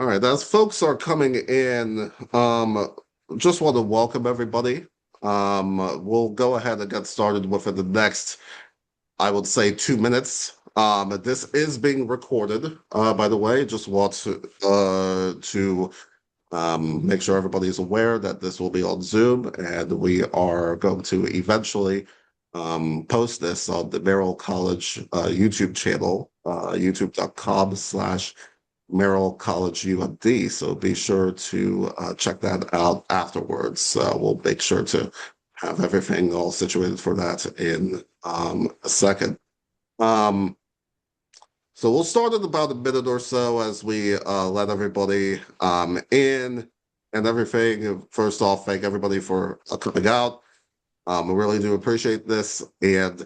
All right, as folks are coming in, just want to welcome everybody. We'll go ahead and get started within the next, I would say, 2 minutes. This is being recorded, by the way. Just want to make sure everybody is aware that this will be on Zoom, and we are going to eventually post this on the Merrill College YouTube channel, youtube.com/. Merrill College UMD. So be sure to check that out afterwards. We'll make sure to have everything all situated for that in a second. So we'll start in about a minute or so as we let everybody in and everything. First off, thank everybody for coming out. We really do appreciate this. And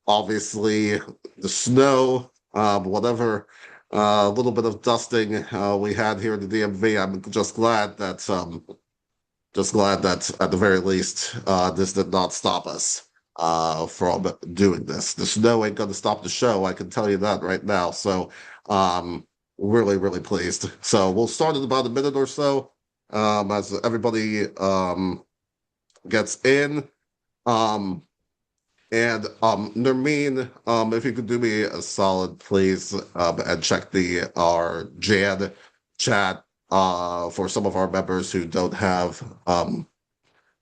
obviously, the snow, whatever little bit of dusting we had here in the DMV. I'm just glad that at the very least this did not stop us from doing this. The snow ain't going to stop the show. I can tell you that right now. So really, really pleased. So we'll start in about a minute or so as everybody gets in. And Nermeen, if you could do me a solid, please, and check our Jan chat for some of our members who don't have the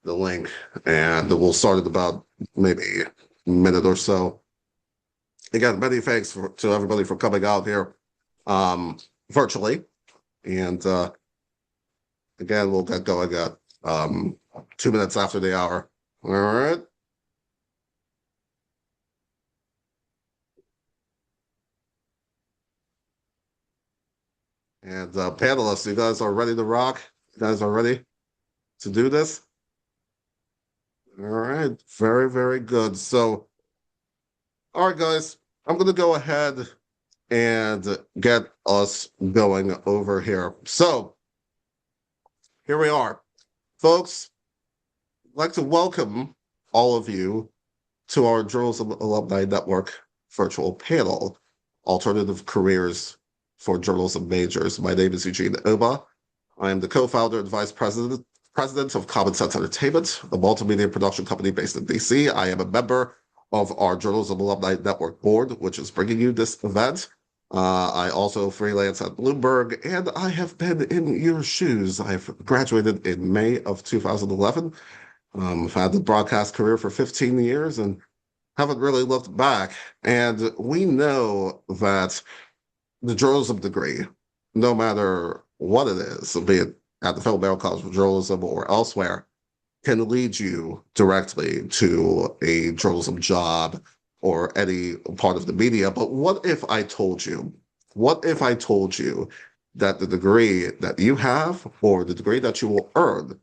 link, and we'll start in about maybe a minute or so. Again, many thanks to everybody for coming out here virtually, and again, we'll get going at 2 minutes after the hour. All right. And panelists, you guys are ready to rock? You guys are ready to do this? All right, very, very good. So, all right, guys, I'm going to go ahead and get us going over here. So, here we are. Folks, I'd like to welcome all of you to our Journalism Alumni Network virtual panel, Alternative Careers for Journalism Majors. My name is Eugene Oba. I am the co-founder and vice president of Common Sense Entertainment, a multimedia production company based in DC. I am a member of our Journalism Alumni Network board, which is bringing you this event. I also freelance at Bloomberg, and I have been in your shoes. I've graduated in May of 2011. I've had the broadcast career for 15 years and haven't really looked back. And we know that the journalism degree, no matter what it is, be it at the Federal Merrill College of Journalism or elsewhere, can lead you directly to a journalism job or any part of the media. But what if I told you that the degree that you have or the degree that you will earn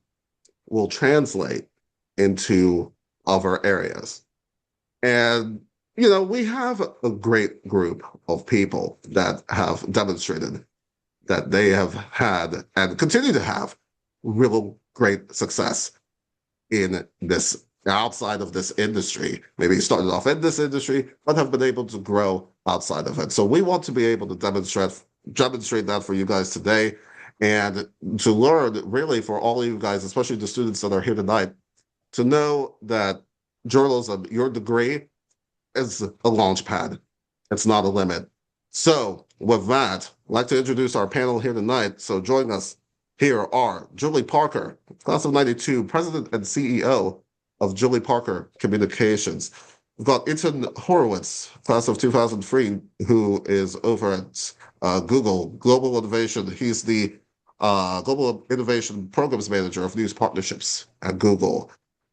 will translate into other areas? And we have a great group of people that have demonstrated that they have had and continue to have real great success in this outside of this industry. Maybe started off in this industry, but have been able to grow outside of it. So we want to be able to demonstrate that for you guys today, and to learn really for all of you guys, especially the students that are here tonight, to know that journalism, your degree, is a launch pad. It's not a limit. So with that, I'd like to introduce our panel here tonight. So joining us here are Julie Parker, class of 92, president and CEO of Julie Parker Communications. We've got Etan Horowitz, class of 2003, who is over at Google Global Innovation. He's the Global Innovation Programs Manager of News Partnerships at Google.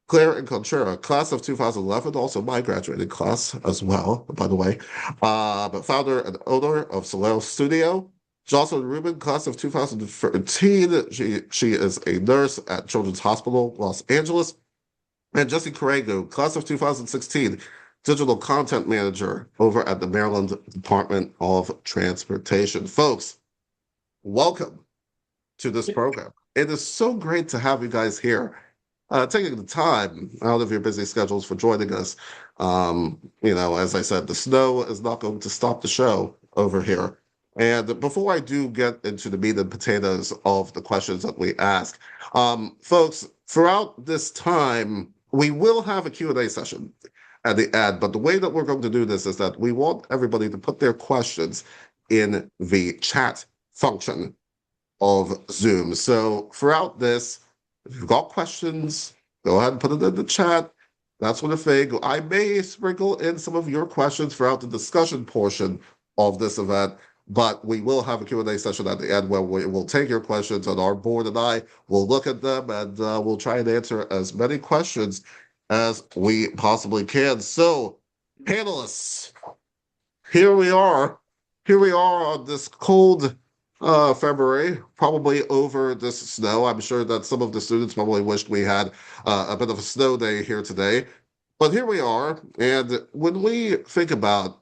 Claire Incontrera, class of 2011, also my graduating class as well, by the way, but founder and owner of Soleil Studio. Jocelyn Rubin, class of 2013, she is a nurse at Children's Hospital, Los Angeles. And Jesse Karangu, class of 2016, digital content manager over at the Maryland Department of Transportation. Folks, welcome to this program. It is so great to have you guys here. Taking the time out of your busy schedules for joining us. As I said, the snow is not going to stop the show over here. And before I do get into the meat and potatoes of the questions that we ask, folks, throughout this time, we will have a Q&A session at the end. But the way that we're going to do this is that we want everybody to put their questions in the chat function of Zoom. So throughout this, if you've got questions, go ahead and put it in the chat. That sort of thing. I may sprinkle in some of your questions throughout the discussion portion of this event, but we will have a Q&A session at the end where we will take your questions, and our board and I will look at them, and we'll try and answer as many questions as we possibly can. So, panelists, here we are. Here we are on this cold February, probably over this snow. I'm sure that some of the students probably wished we had a bit of a snow day here today. But here we are. And when we think about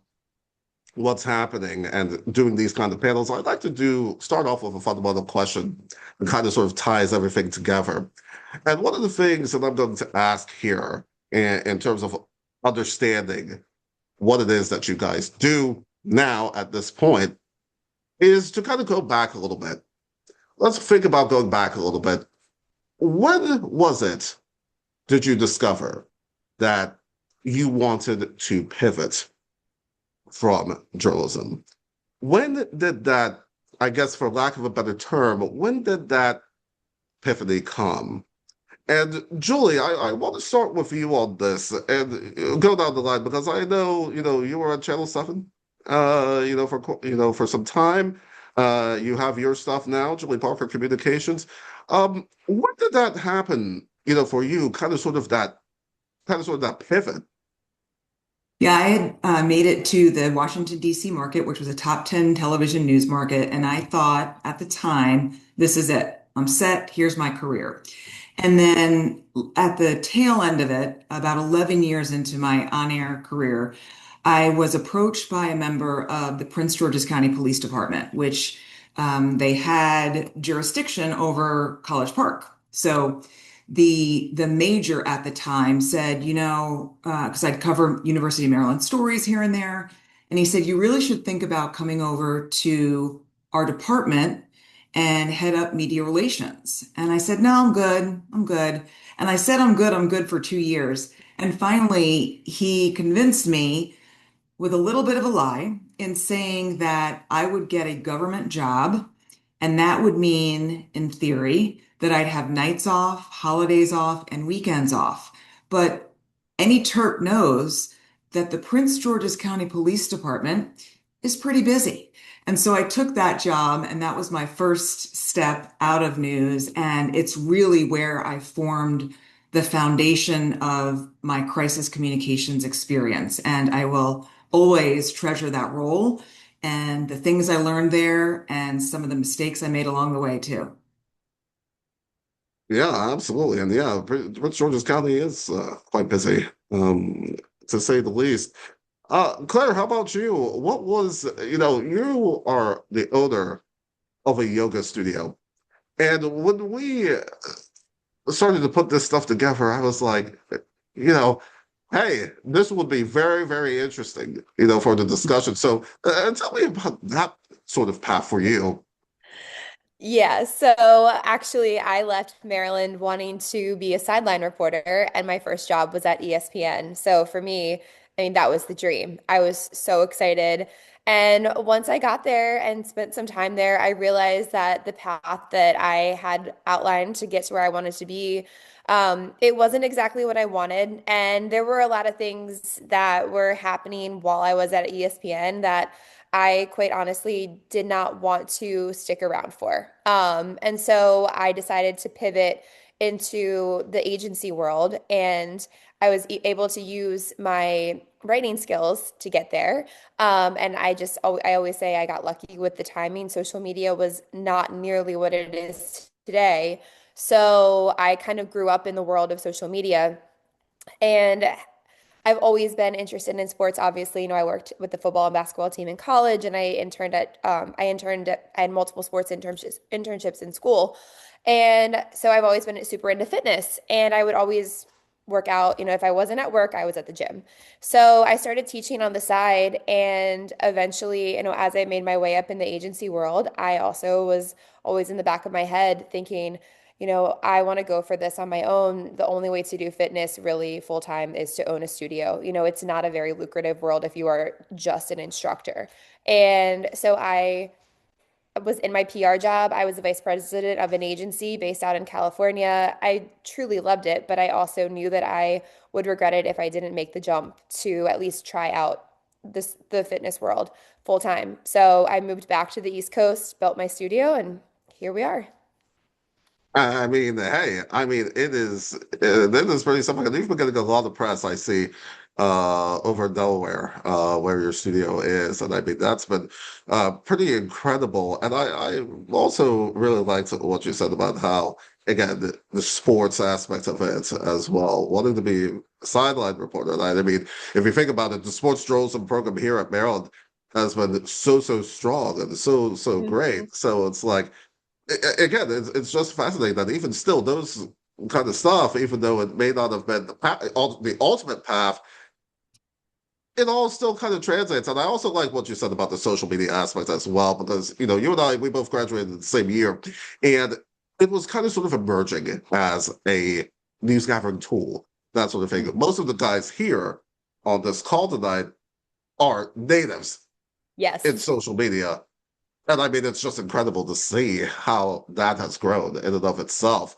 what's happening and doing these kind of panels, I'd like to start off with a fundamental question that kind of sort of ties everything together. And one of the things that I'm going to ask here in terms of understanding what it is that you guys do now at this point is to kind of go back a little bit. Let's think about going back a little bit. When was it did you discover that you wanted to pivot from journalism? When did that, I guess for lack of a better term, when did that epiphany come? And Julie, I want to start with you on this and go down the line because I know, you were on Channel 7, for some time. You have your stuff now, Julie Parker Communications. When did that happen, for you, kind of sort of that pivot? Yeah, I had made it to the Washington, D.C. market, which was a top 10 television news market. And I thought at the time, this is it. I'm set. Here's my career. And then at the tail end of it, about 11 years into my on-air career, I was approached by a member of the Prince George's County Police Department, which they had jurisdiction over College Park. So the major at the time said, because I'd cover University of Maryland stories here and there, and he said, you really should think about coming over to our department and head up media relations. And I said, no, I'm good. I'm good. And I said, I'm good for 2 years. And finally, he convinced me with a little bit of a lie in saying that I would get a government job, and that would mean, in theory, that I'd have nights off, holidays off, and weekends off. But any Terp knows that the Prince George's County Police Department is pretty busy. And so I took that job, and that was my first step out of news. And it's really where I formed the foundation of my crisis communications experience. And I will always treasure that role and the things I learned there and some of the mistakes I made along the way too. Yeah, absolutely. And yeah, Prince George's County is quite busy, to say the least. Claire, how about you? What was, you are the owner of a yoga studio. And when we started to put this stuff together, I was like, you know, hey, this would be very, very interesting, for the discussion. So tell me about that sort of path for you. Yeah, so actually, I left Maryland wanting to be a sideline reporter, and my first job was at ESPN. So for me, I mean, that was the dream. I was so excited. And once I got there and spent some time there, I realized that the path that I had outlined to get to where I wanted to be, it wasn't exactly what I wanted. And there were a lot of things that were happening while I was at ESPN that I quite honestly did not want to stick around for. And so I decided to pivot into the agency world, and I was able to use my writing skills to get there. And I always say I got lucky with the timing. Social media was not nearly what it is today. So I kind of grew up in the world of social media. And I've always been interested in sports. Obviously, I worked with the football and basketball team in college, and I had multiple sports internships in school. And so I've always been super into fitness, and I would always work out. If I wasn't at work, I was at the gym. So I started teaching on the side, and eventually, as I made my way up in the agency world, I also was always in the back of my head thinking, I want to go for this on my own. The only way to do fitness really full time is to own a studio. It's not a very lucrative world if you are just an instructor. And so I was in my PR job. I was the vice president of an agency based out in California. I truly loved it, but I also knew that I would regret it if I didn't make the jump to at least try out the fitness world full time. So I moved back to the East Coast, built my studio, and here we are. I mean, hey, I mean, it is pretty something. And you've been getting a lot of press, I see, over in Delaware, where your studio is. And I mean, that's been pretty incredible. And I also really liked what you said about how, again, the sports aspect of it as well, wanting to be a sideline reporter. And I mean, if you think about it, the sports journalism program here at Maryland has been so strong and so Mhm. great. So it's like, again, it's just fascinating that even still those kind of stuff, even though it may not have been the ultimate path, it all still kind of translates. And I also like what you said about the social media aspect as well, because you and I, we both graduated the same year, and it was kind of sort of emerging as a news gathering tool, that sort of thing. Most of the guys here on this call tonight are natives in Yes. social media. And I mean, it's just incredible to see how that has grown in and of itself.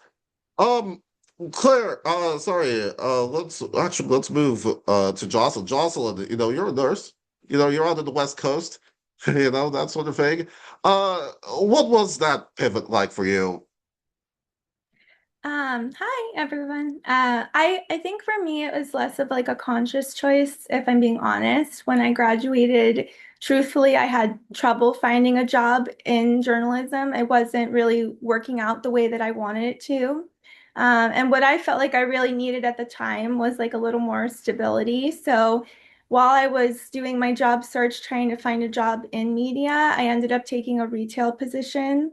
Um, Claire, sorry, let's move to Jocelyn. Jocelyn, you're a nurse. You're out on the West Coast, that sort of thing. What was that pivot like for you? Hi everyone. I think for me it was less of like a conscious choice, if I'm being honest. When I graduated, truthfully, I had trouble finding a job in journalism. It wasn't really working out the way that I wanted it to. And what I felt like I really needed at the time was like a little more stability. So while I was doing my job search, trying to find a job in media, I ended up taking a retail position.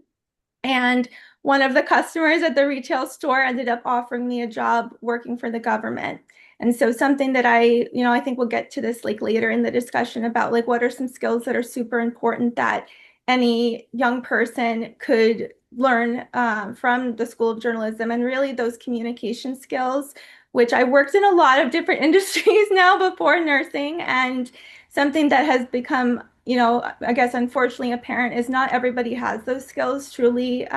And one of the customers at the retail store ended up offering me a job working for the government. And so something that I think we'll get to this like later in the discussion about like what are some skills that are super important that any young person could learn from the School of Journalism, and really those communication skills, which I worked in a lot of different industries now before nursing, and something that has become, I guess unfortunately apparent is not everybody has those skills truly.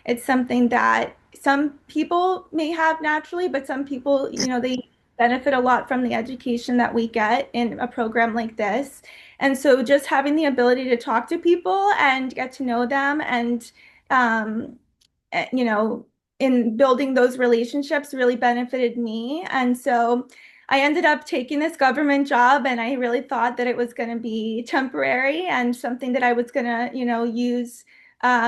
It's something that some people may have naturally, but some people, they benefit a lot from the education that we get in a program like this. And so just having the ability to talk to people and get to know them, and um, you know, in building those relationships really benefited me. And so I ended up taking this government job, and I really thought that it was going to be temporary and something that I was going to, use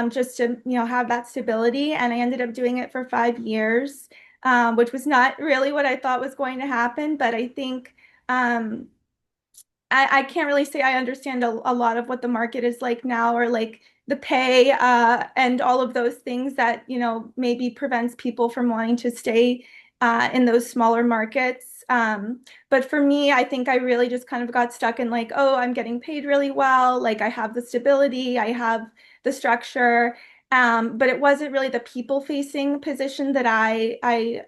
just to, have that stability. And I ended up doing it for 5 years, which was not really what I thought was going to happen. But I think I can't really say I understand a lot of what the market is like now, or like the pay and all of those things that, maybe prevents people from wanting to stay in those smaller markets. But for me, I think I really just kind of got stuck in like, oh, I'm getting paid really well. Like I have the stability, I have the structure. But it wasn't really the people-facing position that I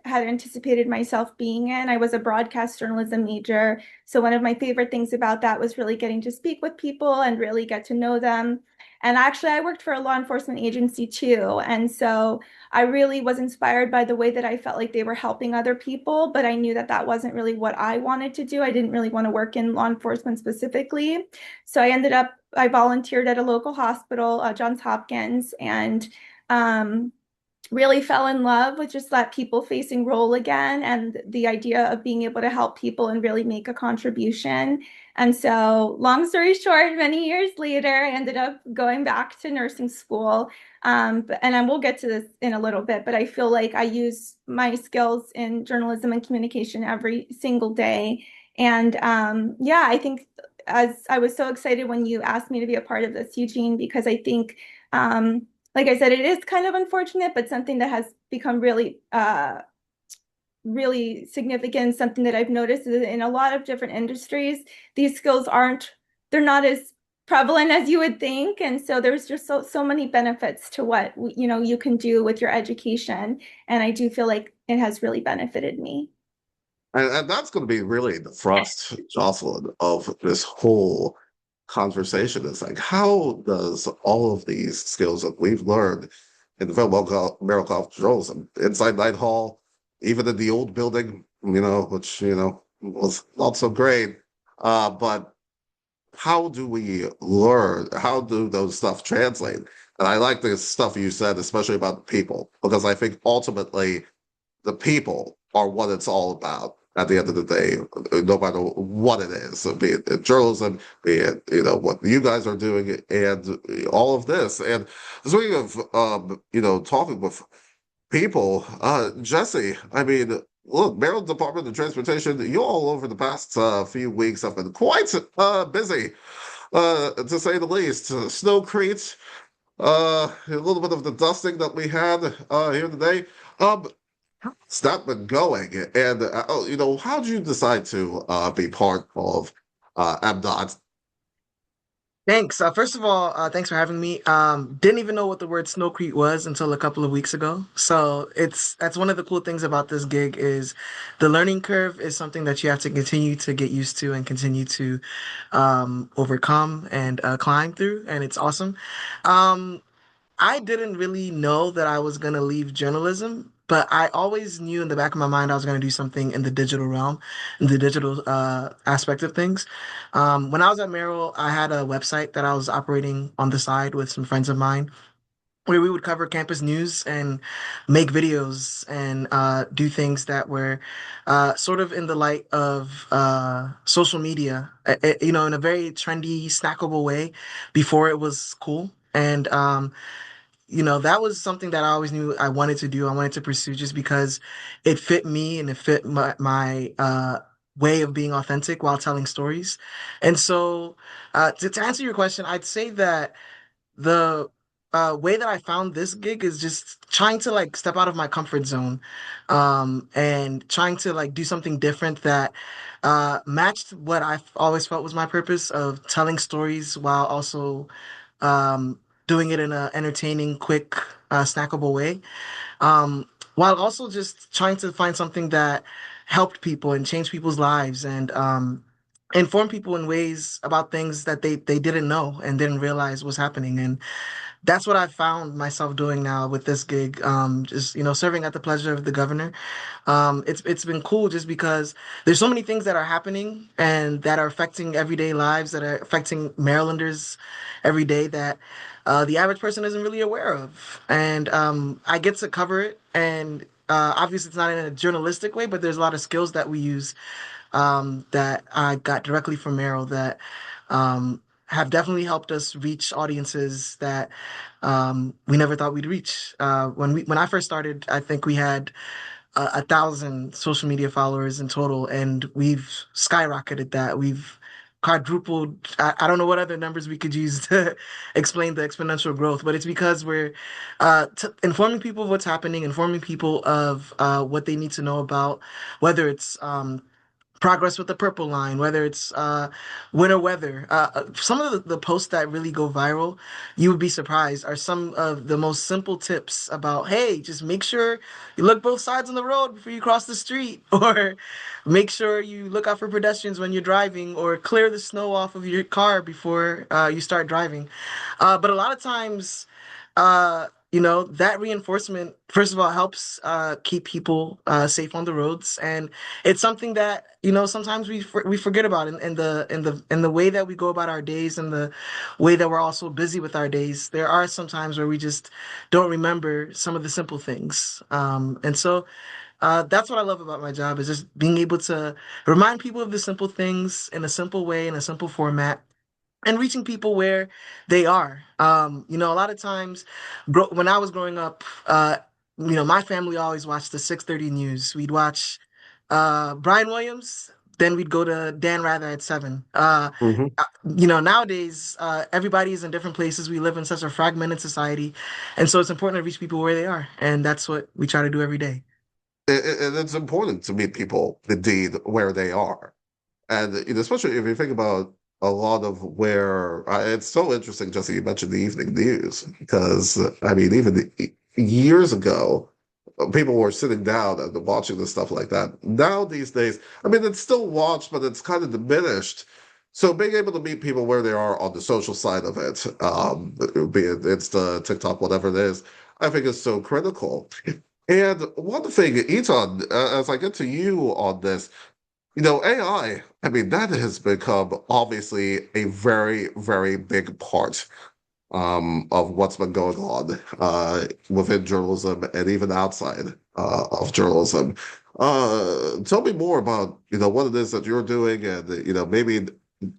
had anticipated myself being in. I was a broadcast journalism major, so one of my favorite things about that was really getting to speak with people and really get to know them. And actually, I worked for a law enforcement agency too. And so I really was inspired by the way that I felt like they were helping other people, but I knew that that wasn't really what I wanted to do. I didn't really want to work in law enforcement specifically. So I volunteered at a local hospital, Johns Hopkins, and um, really fell in love with just that people facing role again, and the idea of being able to help people and really make a contribution. And so, long story short, many years later, I ended up going back to nursing school. And I will get to this in a little bit, but I feel like I use my skills in journalism and communication every single day. And yeah, I think as I was so excited when you asked me to be a part of this, Eugene, because I think like I said, it is kind of unfortunate, but something that has become really really significant. Something that I've noticed is in a lot of different industries, these skills they're not as prevalent as you would think. And so there's just so many benefits to what, you can do with your education. And I do feel like it has really benefited me. And that's going to be really the thrust, Jocelyn, of this whole conversation. Is like, how does all of these skills that we've learned in the Merrill College of Journalism, inside Night Hall, even in the old building, which, was not so great, but how do we learn? How do those stuff translate? And I like the stuff you said, especially about the people, because I think ultimately the people are what it's all about at the end of the day, no matter what it is, be it journalism, be it, what you guys are doing and all of this. And speaking of, talking with people, Jesse, I mean, look, Maryland Department of Transportation, you all over the past few weeks have been quite busy, to say the least. Snowcrete, a little bit of the dusting that we had here today. How's that been going? And how did you decide to be part of MDOT? Thanks. First of all, thanks for having me. Didn't even know what the word snowcrete was until a couple of weeks ago. So that's one of the cool things about this gig is the learning curve is something that you have to continue to get used to and continue to overcome and climb through, and it's awesome. Um, I didn't really know that I was going to leave journalism, but I always knew in the back of my mind I was going to do something in the digital realm, in the digital aspect of things. When I was at Merrill, I had a website that I was operating on the side with some friends of mine where we would cover campus news and make videos and do things that were sort of in the light of social media, in a very trendy, snackable way before it was cool. And that was something that I always knew I wanted to do. I wanted to pursue just because it fit me and it fit my way of being authentic while telling stories. And so, to answer your question, I'd say that the way that I found this gig is just trying to like step out of my comfort zone, and trying to like do something different that matched what I've always felt was my purpose of telling stories while also doing it in an entertaining, quick, snackable way, while also just trying to find something that helped people and changed people's lives and inform people in ways about things that they didn't know and didn't realize was happening. And that's what I found myself doing now with this gig. Just serving at the pleasure of the governor. It's been cool just because there's so many things that are happening and that are affecting everyday lives, that are affecting Marylanders every day that the average person isn't really aware of. And I get to cover it. And obviously, it's not in a journalistic way, but there's a lot of skills that we use that I got directly from Merrill that have definitely helped us reach audiences that we never thought we'd reach. When I first started, I think we had 1,000 social media followers in total, and we've skyrocketed that. We've quadrupled. I don't know what other numbers we could use to explain the exponential growth, but it's because we're informing people of what's happening, informing people of what they need to know about, whether it's progress with the purple line, whether it's winter weather. Some of the posts that really go viral, you would be surprised, are some of the most simple tips about, hey, just make sure you look both sides on the road before you cross the street, or make sure you look out for pedestrians when you're driving, or clear the snow off of your car before you start driving. But a lot of times, that reinforcement, first of all, helps keep people safe on the roads, and it's something that sometimes we forget about in the way that we go about our days, and the way that we're also busy with our days. There are some times where we just don't remember some of the simple things, and so that's what I love about my job, is just being able to remind people of the simple things in a simple way, in a simple format, and reaching people where they are. A lot of times, when I was growing up, my family always watched the 6:30 news. We'd watch Brian Williams, then we'd go to Dan Rather at 7. Mhm. Nowadays, everybody is in different places. We live in such a fragmented society, and so it's important to reach people where they are, and that's what we try to do every day. And it's important to meet people indeed where they are. And especially if you think about a lot of where it's so interesting, Jesse, you mentioned the evening news, because I mean, even years ago, people were sitting down and watching this stuff like that. Now, these days, I mean, it's still watched, but it's kind of diminished. So being able to meet people where they are on the social side of it, be it Insta, TikTok, whatever it is, I think is so critical. And one thing, Etan, as I get to you on this, AI, I mean, that has become obviously a very, very big part of what's been going on within journalism and even outside of journalism. Tell me more about, what it is that you're doing and, maybe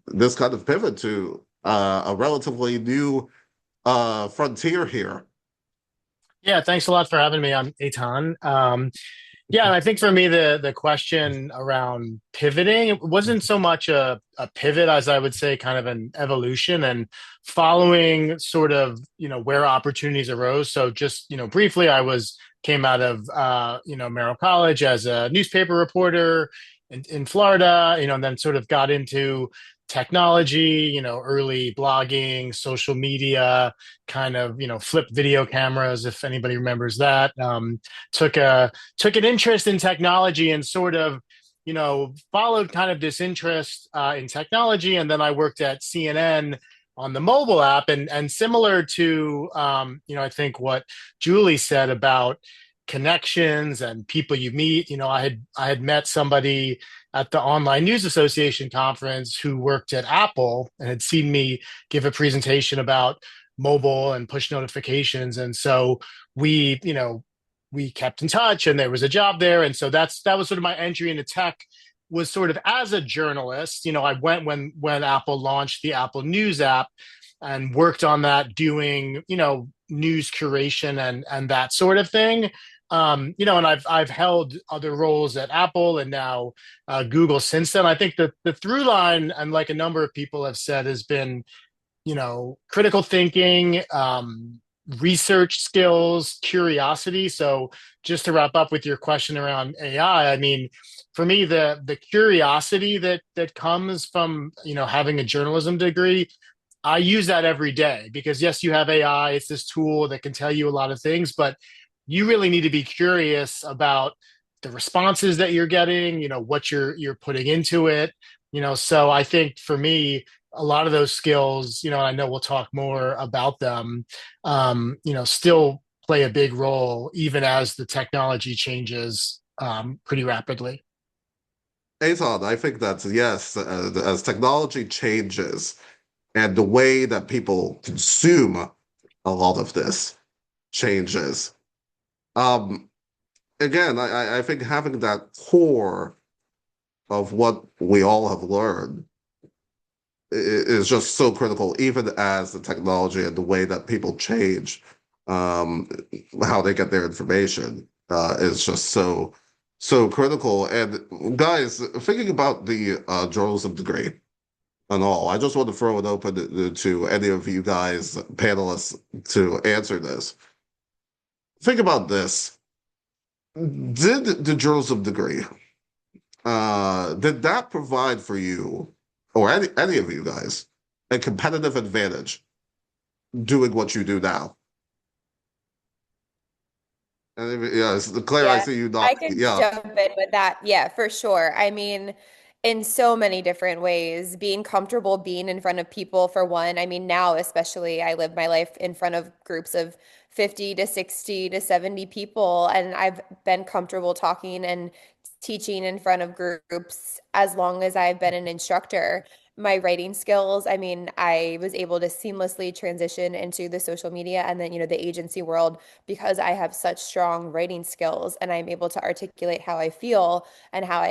this kind of pivot to a relatively new frontier here. Yeah, thanks a lot for having me on, Etan. Yeah, and I think for me the question around pivoting, it wasn't so much a pivot as I would say kind of an evolution and following sort of, where opportunities arose. So just, briefly, came out of Merrill College as a newspaper reporter in Florida, and then sort of got into technology, early blogging, social media, kind of, flip video cameras, if anybody remembers that. Took an interest in technology and sort of, followed kind of this interest in technology. And then I worked at CNN on the mobile app, and similar to, I think what Julie said about connections and people you meet. I had met somebody at the Online News Association conference who worked at Apple and had seen me give a presentation about mobile and push notifications. And so we kept in touch and there was a job there. And so that was sort of my entry into tech, was sort of as a journalist. I went when Apple launched the Apple News app and worked on that, doing, news curation and that sort of thing. And I've held other roles at Apple and now Google since then. I think the through line, and like a number of people have said, has been, critical thinking, research skills, curiosity. So just to wrap up with your question around AI, I mean, for me, the curiosity that comes from, having a journalism degree, I use that every day because yes, you have AI, it's this tool that can tell you a lot of things, but you really need to be curious about the responses that you're getting, what you're putting into it. So I think for me, a lot of those skills, and I know we'll talk more about them, still play a big role even as the technology changes pretty rapidly. Azon, I think that yes, as technology changes and the way that people consume a lot of this changes. Um, Again, I think having that core of what we all have learned is just so critical, even as the technology and the way that people change um, how they get their information is just so critical. And guys, thinking about the journalism degree and all, I just want to throw it open to any of you guys, panelists, to answer this. Think about this. Did the journalism degree, did that provide for you, or any of you guys, a competitive advantage doing what you do now? And yeah, Claire, I Yeah, see you I not. can Yeah, jump in with that. Yeah, for sure. I mean, in so many different ways, being comfortable being in front of people, for one. I mean, now especially, I live my life in front of groups of 50 to 60 to 70 people, and I've been comfortable talking and teaching in front of groups as long as I've been an instructor. My writing skills, I mean, I was able to seamlessly transition into the social media and then, the agency world because I have such strong writing skills and I'm able to articulate how I feel and how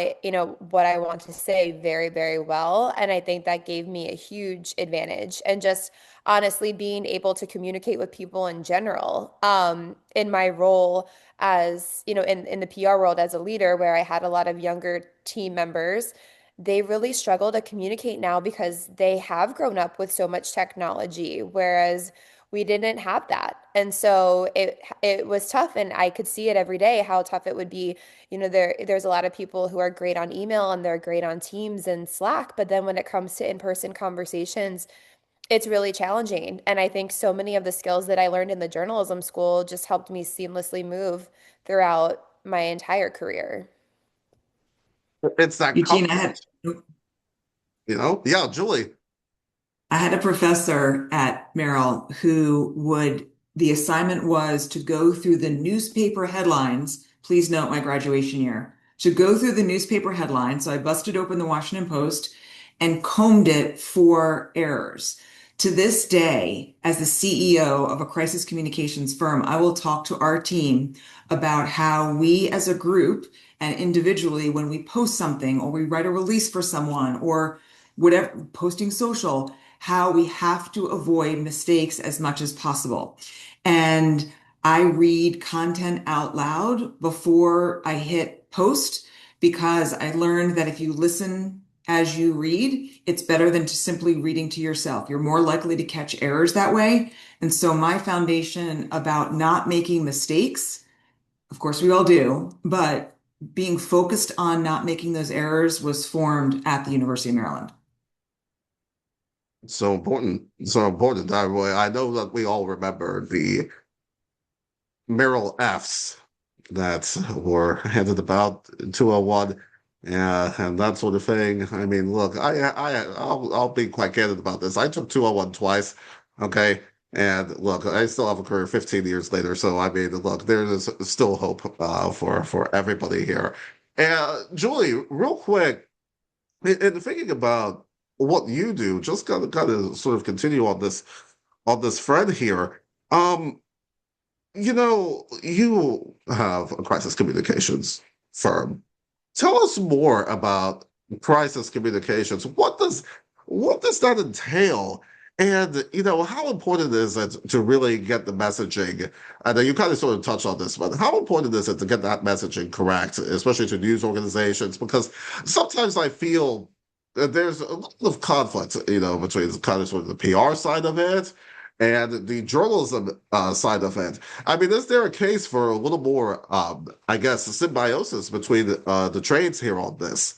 what I want to say very, very well. And I think that gave me a huge advantage. And just honestly being able to communicate with people in general. In my role as, in the PR world as a leader, where I had a lot of younger team members, they really struggle to communicate now because they have grown up with so much technology. Whereas we didn't have that. And so it was tough, and I could see it every day how tough it would be. There's a lot of people who are great on email and they're great on Teams and Slack, but then when it comes to in-person conversations, it's really challenging. And I think so many of the skills that I learned in the journalism school just helped me seamlessly move throughout my entire career. It's that Eugene, confidence, you know? Yeah, Julie. I had a professor at Merrill the assignment was to go through the newspaper headlines. Please note my graduation year. To go through the newspaper headlines. So I busted open the Washington Post and combed it for errors. To this day, as the CEO of a crisis communications firm, I will talk to our team about how we as a group and individually, when we post something or we write a release for someone or whatever, posting social, how we have to avoid mistakes as much as possible. And I read content out loud before I hit post because I learned that if you listen as you read, it's better than to simply reading to yourself. You're more likely to catch errors that way. And so my foundation about not making mistakes, of course we all do, but being focused on not making those errors was formed at the University of Maryland. So important. So important. I know that we all remember the Merrill Fs that were handed about 201, and that sort of thing. I mean, look, I'll be quite candid about this. I took 201 twice, okay? And look, I still have a career 15 years later, so I mean, look, there is still hope for everybody here. And Julie, real quick, in thinking about what you do, just kind of sort of continue on this thread here. Um, you have a crisis communications firm. Tell us more about crisis communications. What does that entail? And how important is it to really get the messaging? I know you kind of sort of touched on this, but how important is it to get that messaging correct, especially to news organizations? Because sometimes I feel that there's a lot of conflict, between kind of sort of the PR side of it and the journalism side of it. I mean, is there a case for a little more, I guess, symbiosis between the trades here on this?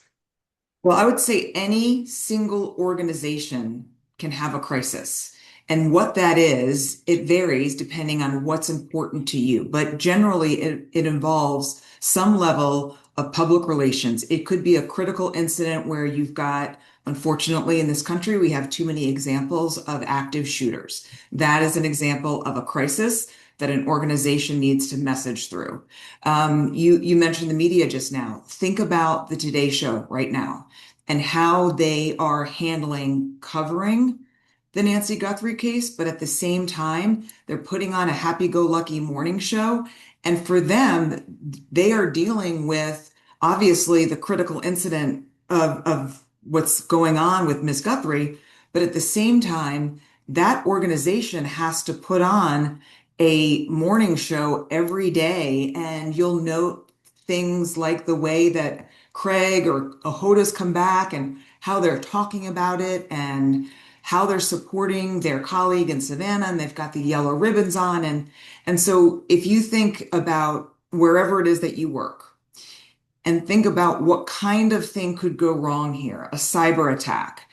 Well, I would say any single organization can have a crisis. And what that is, it varies depending on what's important to you. But generally, it involves some level of public relations. It could be a critical incident where you've got, unfortunately, in this country, we have too many examples of active shooters. That is an example of a crisis that an organization needs to message through. You mentioned the media just now. Think about the Today Show right now and how they are handling covering the Nancy Guthrie case, but at the same time, they're putting on a happy-go-lucky morning show. And for them, they are dealing with obviously the critical incident of what's going on with Ms. Guthrie, but at the same time, that organization has to put on a morning show every day, and you'll note things like the way that Craig or Ahoda's come back and how they're talking about it and how they're supporting their colleague in Savannah, and they've got the yellow ribbons on. And so if you think about wherever it is that you work and think about what kind of thing could go wrong here, a cyber attack,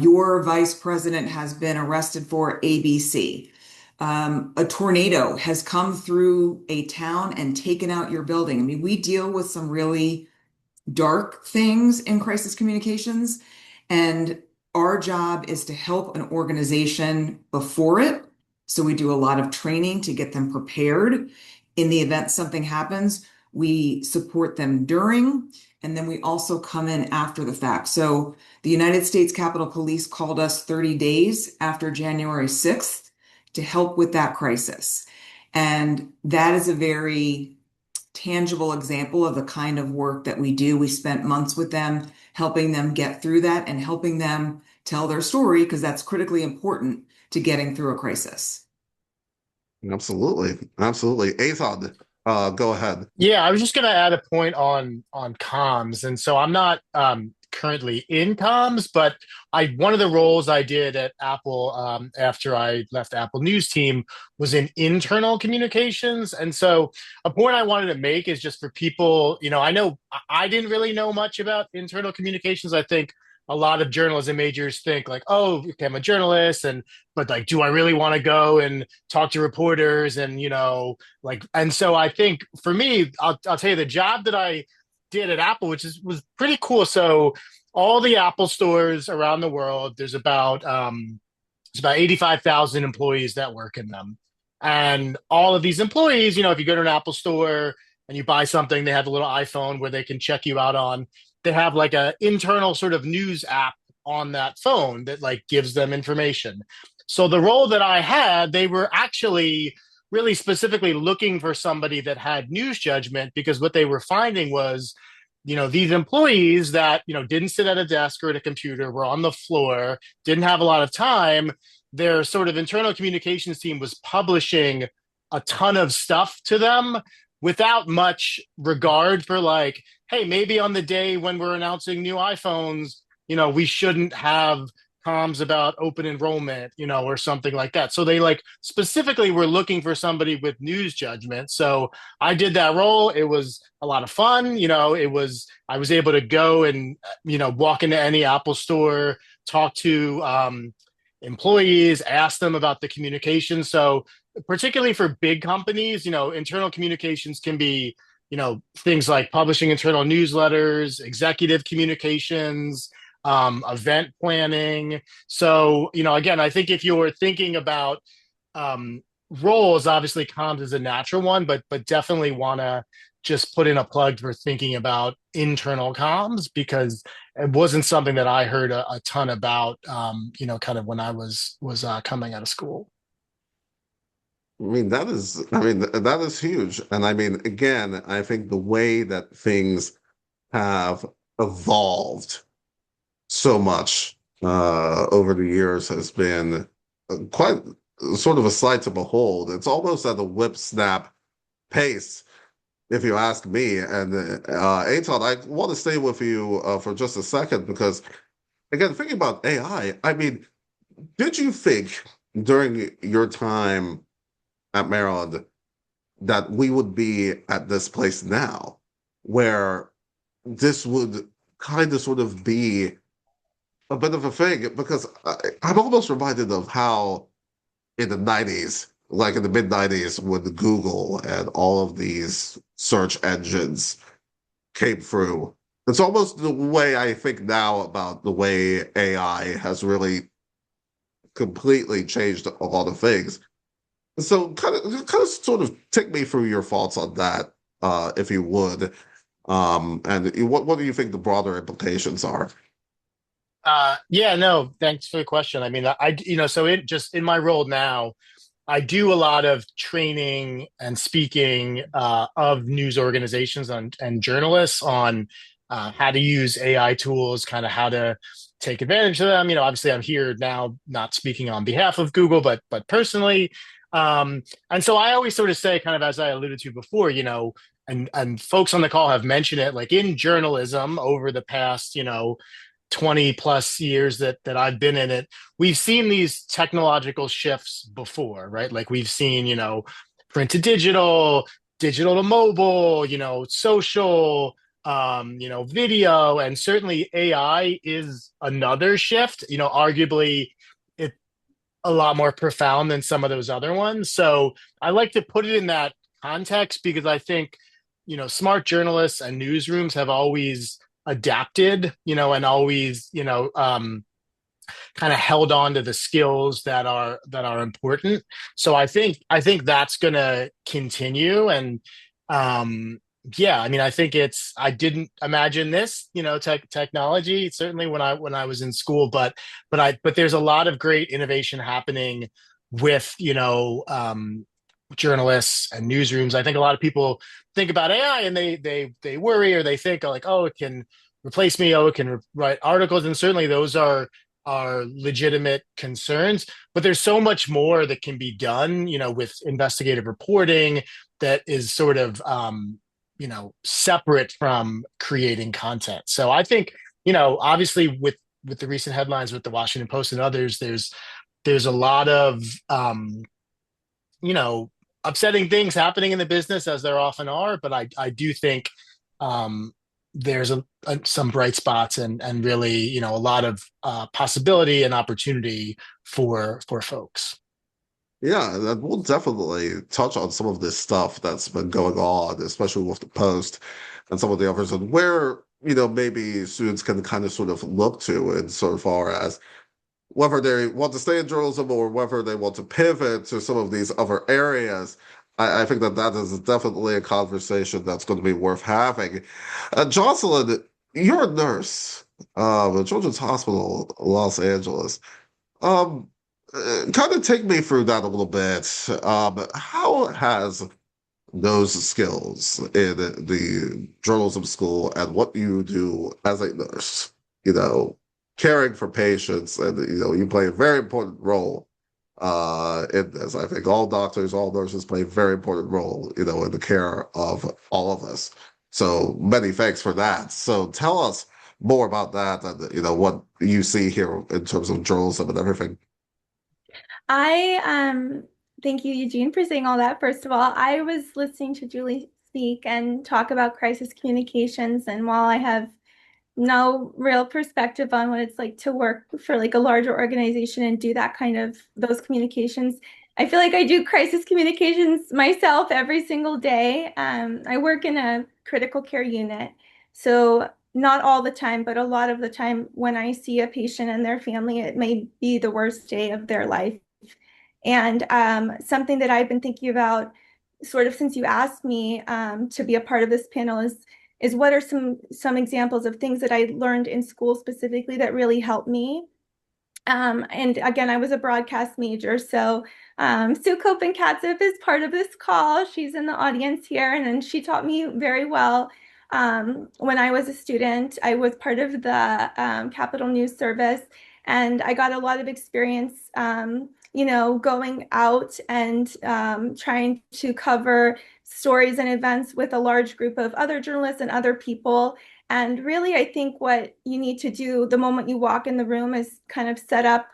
your vice president has been arrested for ABC. A tornado has come through a town and taken out your building. I mean, we deal with some really dark things in crisis communications, and our job is to help an organization before it. So we do a lot of training to get them prepared. In the event something happens, we support them during, and then we also come in after the fact. So the United States Capitol Police called us 30 days after January 6th to help with that crisis. And that is a very tangible example of the kind of work that we do. We spent months with them, helping them get through that and helping them tell their story, because that's critically important to getting through a crisis. Absolutely. Absolutely. Etan, go ahead. Yeah, I was just going to add a point on comms, and so I'm not currently in comms, but one of the roles I did at Apple after I left Apple News team was in internal communications. And so a point I wanted to make is just for people, I know I didn't really know much about internal communications. I think a lot of journalism majors think like, oh, okay, I'm a journalist, but like, do I really want to go and talk to reporters and and so I think for me, I'll tell you the job that I did at Apple, was pretty cool. So all the Apple stores around the world, it's about 85,000 employees that work in them. And all of these employees, if you go to an Apple store and you buy something, they have a little iPhone where they can check you out on. They have like a internal sort of news app on that phone that like gives them information. So the role that I had, they were actually really specifically looking for somebody that had news judgment, because what they were finding was, these employees that, didn't sit at a desk or at a computer, were on the floor, didn't have a lot of time. Their sort of internal communications team was publishing a ton of stuff to them without much regard for like, hey, maybe on the day when we're announcing new iPhones, we shouldn't have comms about open enrollment, or something like that. So they like specifically were looking for somebody with news judgment. So I did that role. It was a lot of fun. I was able to go and, walk into any Apple store, talk to employees, ask them about the communication. So particularly for big companies, internal communications can be, things like publishing internal newsletters, executive communications, event planning. So, again, I think if you're thinking about roles, obviously comms is a natural one, but definitely want to just put in a plug for thinking about internal comms, because it wasn't something that I heard a ton about, kind of when I was coming out of school. That is huge. And I mean, again, I think the way that things have evolved so much over the years has been quite sort of a sight to behold. It's almost at a whip snap pace, if you ask me. And Etan, I want to stay with you for just a second, because again, thinking about AI, I mean, did you think during your time at Maryland that we would be at this place now, where this would kind of sort of be a bit of a thing? Because I'm almost reminded of how in the 90s, like in the mid 90s, when Google and all of these search engines came through. It's almost the way I think now about the way AI has really completely changed a lot of things. So kind of sort of take me through your thoughts on that, if you would. And what do you think the broader implications are? Yeah, no, thanks for the question. I mean, so in my role now, I do a lot of training and speaking of news organizations and journalists on how to use AI tools, kind of how to take advantage of them. Obviously, I'm here now, not speaking on behalf of Google, but personally. And so I always sort of say, kind of as I alluded to before, and folks on the call have mentioned it, like in journalism over the past, 20 plus years that I've been in it, we've seen these technological shifts before, right? Like we've seen, print to digital, digital to mobile, social, video, and certainly AI is another shift, arguably it a lot more profound than some of those other ones. So I like to put it in that context, because I think, smart journalists and newsrooms have always adapted, and always, kind of held on to the skills that are important. So I think that's going to continue. And yeah, I mean, I think I didn't imagine this, technology, certainly when I was in school, but there's a lot of great innovation happening with, journalists and newsrooms. I think a lot of people think about AI and they worry, or they think like, oh, it can replace me, oh, it can write articles, and certainly those are legitimate concerns. But there's so much more that can be done, with investigative reporting that is sort of separate from creating content. So I think obviously with the recent headlines with the Washington Post and others, there's a lot of you know, upsetting things happening in the business as there often are, but I do think um, there's some bright spots and really, a lot of possibility and opportunity for folks. Yeah, and we'll definitely touch on some of this stuff that's been going on, especially with the Post and some of the others, and where, maybe students can kind of sort of look to in so far as whether they want to stay in journalism or whether they want to pivot to some of these other areas. I think that that is definitely a conversation that's going to be worth having. Jocelyn, you're a nurse at Children's Hospital, Los Angeles. Um, Kind of take me through that a little bit. How has those skills in the journalism school and what you do as a nurse, you know, caring for patients, and you play a very important role in this. I think all doctors, all nurses play a very important role, in the care of all of us. So many thanks for that. So tell us more about that and what you see here in terms of journalism and everything. I thank you, Eugene, for saying all that. First of all, I was listening to Julie speak and talk about crisis communications, and while I have no real perspective on what it's like to work for like a larger organization and do that kind of those communications, I feel like I do crisis communications myself every single day. I work in a critical care unit, so not all the time, but a lot of the time when I see a patient and their family, it may be the worst day of their life. And something that I've been thinking about sort of since you asked me to be a part of this panel is what are some examples of things that I learned in school specifically that really helped me. And again, I was a broadcast major, so Sue Copen-Katzif is part of this call. She's in the audience here, and she taught me very well. When I was a student, I was part of the Capitol News Service, and I got a lot of experience, going out and trying to cover stories and events with a large group of other journalists and other people. And really, I think what you need to do the moment you walk in the room is kind of set up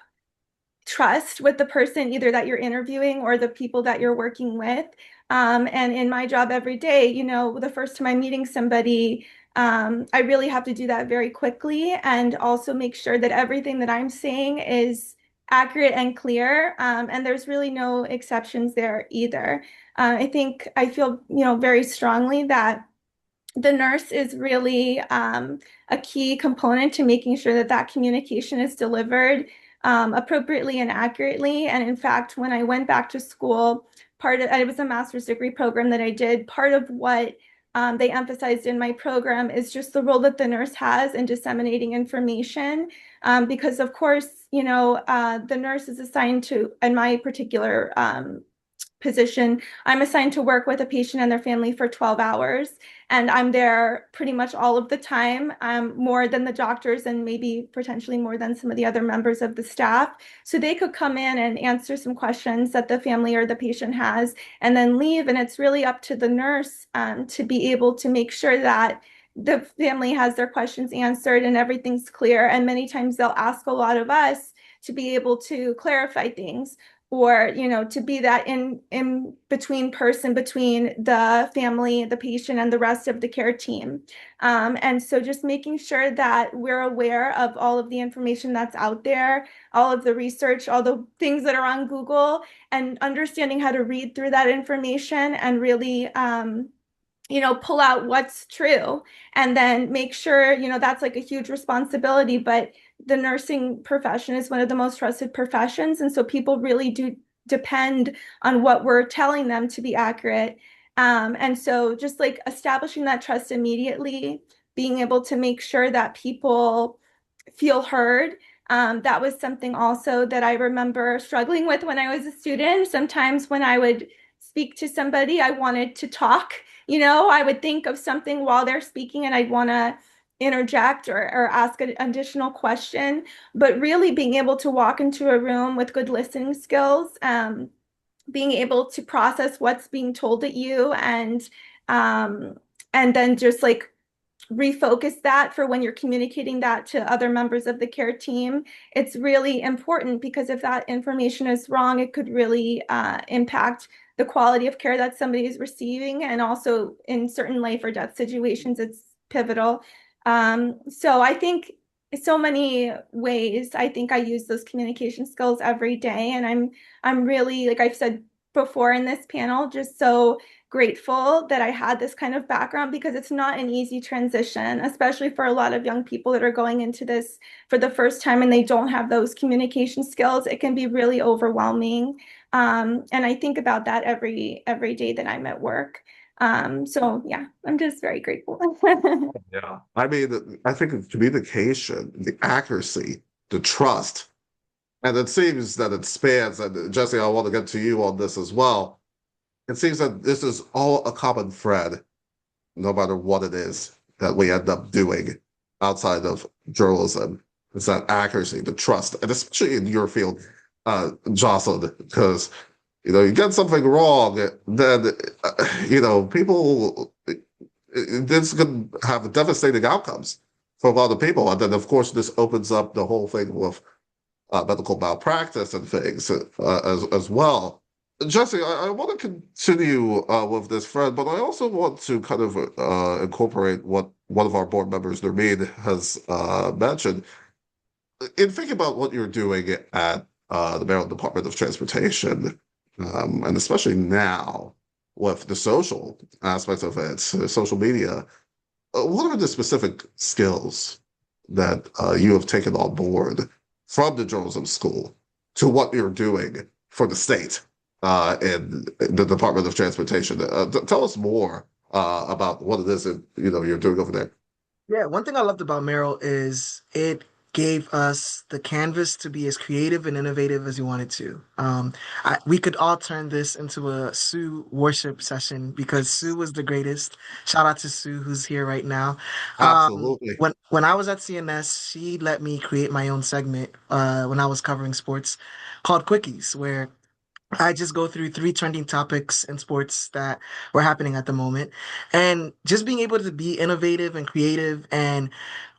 trust with the person either that you're interviewing or the people that you're working with. And in my job every day, the first time I'm meeting somebody, I really have to do that very quickly and also make sure that everything that I'm saying is accurate and clear. And there's really no exceptions there either. I feel, very strongly that the nurse is really a key component to making sure that that communication is delivered appropriately and accurately. And in fact, when I went back to school, it was a master's degree program that I did. Part of what they emphasized in my program is just the role that the nurse has in disseminating information. Because of course, the nurse is assigned to, in my particular position, I'm assigned to work with a patient and their family for 12 hours. And I'm there pretty much all of the time, more than the doctors and maybe potentially more than some of the other members of the staff. So they could come in and answer some questions that the family or the patient has and then leave. And it's really up to the nurse to be able to make sure that the family has their questions answered and everything's clear. And many times they'll ask a lot of us to be able to clarify things, or to be that in between person between the family, the patient, and the rest of the care team. And so just making sure that we're aware of all of the information that's out there, all of the research, all the things that are on Google, and understanding how to read through that information and really pull out what's true, and then make sure, that's like a huge responsibility, but the nursing profession is one of the most trusted professions. And so people really do depend on what we're telling them to be accurate. And so just like establishing that trust immediately, being able to make sure that people feel heard. That was something also that I remember struggling with when I was a student. Sometimes when I would speak to somebody, I wanted to talk. I would think of something while they're speaking and I'd want to interject or ask an additional question, but really being able to walk into a room with good listening skills, being able to process what's being told at you, and then just like refocus that for when you're communicating that to other members of the care team. It's really important because if that information is wrong, it could really impact the quality of care that somebody is receiving. And also in certain life or death situations, it's pivotal. So I think so many ways, I think I use those communication skills every day. And I'm really, like I've said before in this panel, just so grateful that I had this kind of background because it's not an easy transition, especially for a lot of young people that are going into this for the first time and they don't have those communication skills. It can be really overwhelming. And I think about that every day that I'm at work. So yeah, I'm just very grateful. Yeah. I mean, I think the communication, the accuracy, the trust, and it seems that it spans, and Jesse, I want to get to you on this as well. It seems that this is all a common thread, no matter what it is that we end up doing outside of journalism. It's that accuracy, the trust, and especially in your field, Jocelyn, because you get something wrong, then people, this can have devastating outcomes for a lot of people, and then of course this opens up the whole thing with medical malpractice and things as well. Jesse, I want to continue with this thread, but I also want to kind of incorporate what one of our board members, Nermeen, has mentioned. In thinking about what you're doing at the Maryland Department of Transportation, and especially now with the social aspects of it, social media, what are the specific skills that you have taken on board from the journalism school to what you're doing for the state in the Department of Transportation? Tell us more about what it is that you're doing over there. Yeah, one thing I loved about Merrill is it gave us the canvas to be as creative and innovative as we wanted to. We could all turn this into a Sue worship session because Sue was the greatest. Shout out to Sue, who's here right now. Absolutely. When I was at CNS, she let me create my own segment when I was covering sports called Quickies, where I just go through three trending topics in sports that were happening at the moment. And just being able to be innovative and creative and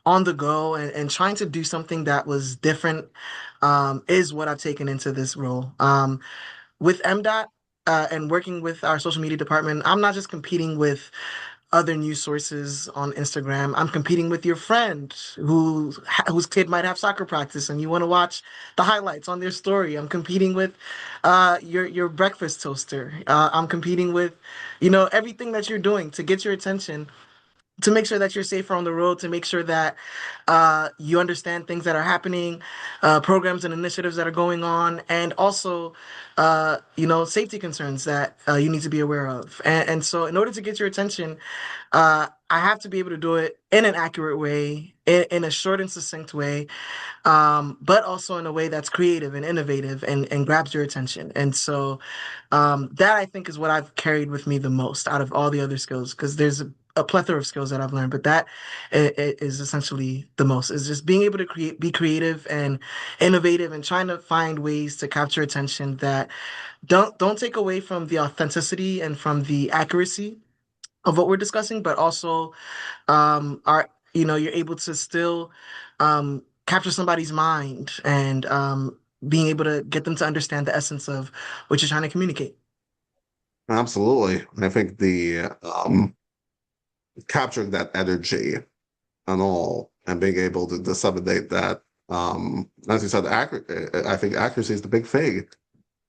on the go and trying to do something that was different is what I've taken into this role. With MDOT and working with our social media department, I'm not just competing with other news sources on Instagram. I'm competing with your friend whose kid might have soccer practice and you want to watch the highlights on their story. I'm competing with your breakfast toaster. I'm competing with everything that you're doing to get your attention, to make sure that you're safer on the road, to make sure that you understand things that are happening, programs and initiatives that are going on, and also, safety concerns that you need to be aware of. And so, in order to get your attention, I have to be able to do it in an accurate way, in a short and succinct way, but also in a way that's creative and innovative and grabs your attention. And so that I think is what I've carried with me the most out of all the other skills, because there's a plethora of skills that I've learned, but that is essentially the most, is just being able to be creative and innovative and trying to find ways to capture attention that don't take away from the authenticity and from the accuracy of what we're discussing, but also are you're able to still capture somebody's mind and being able to get them to understand the essence of what you're trying to communicate. Absolutely. I think the capturing that energy and all and being able to disseminate that, as you said, I think accuracy is the big thing.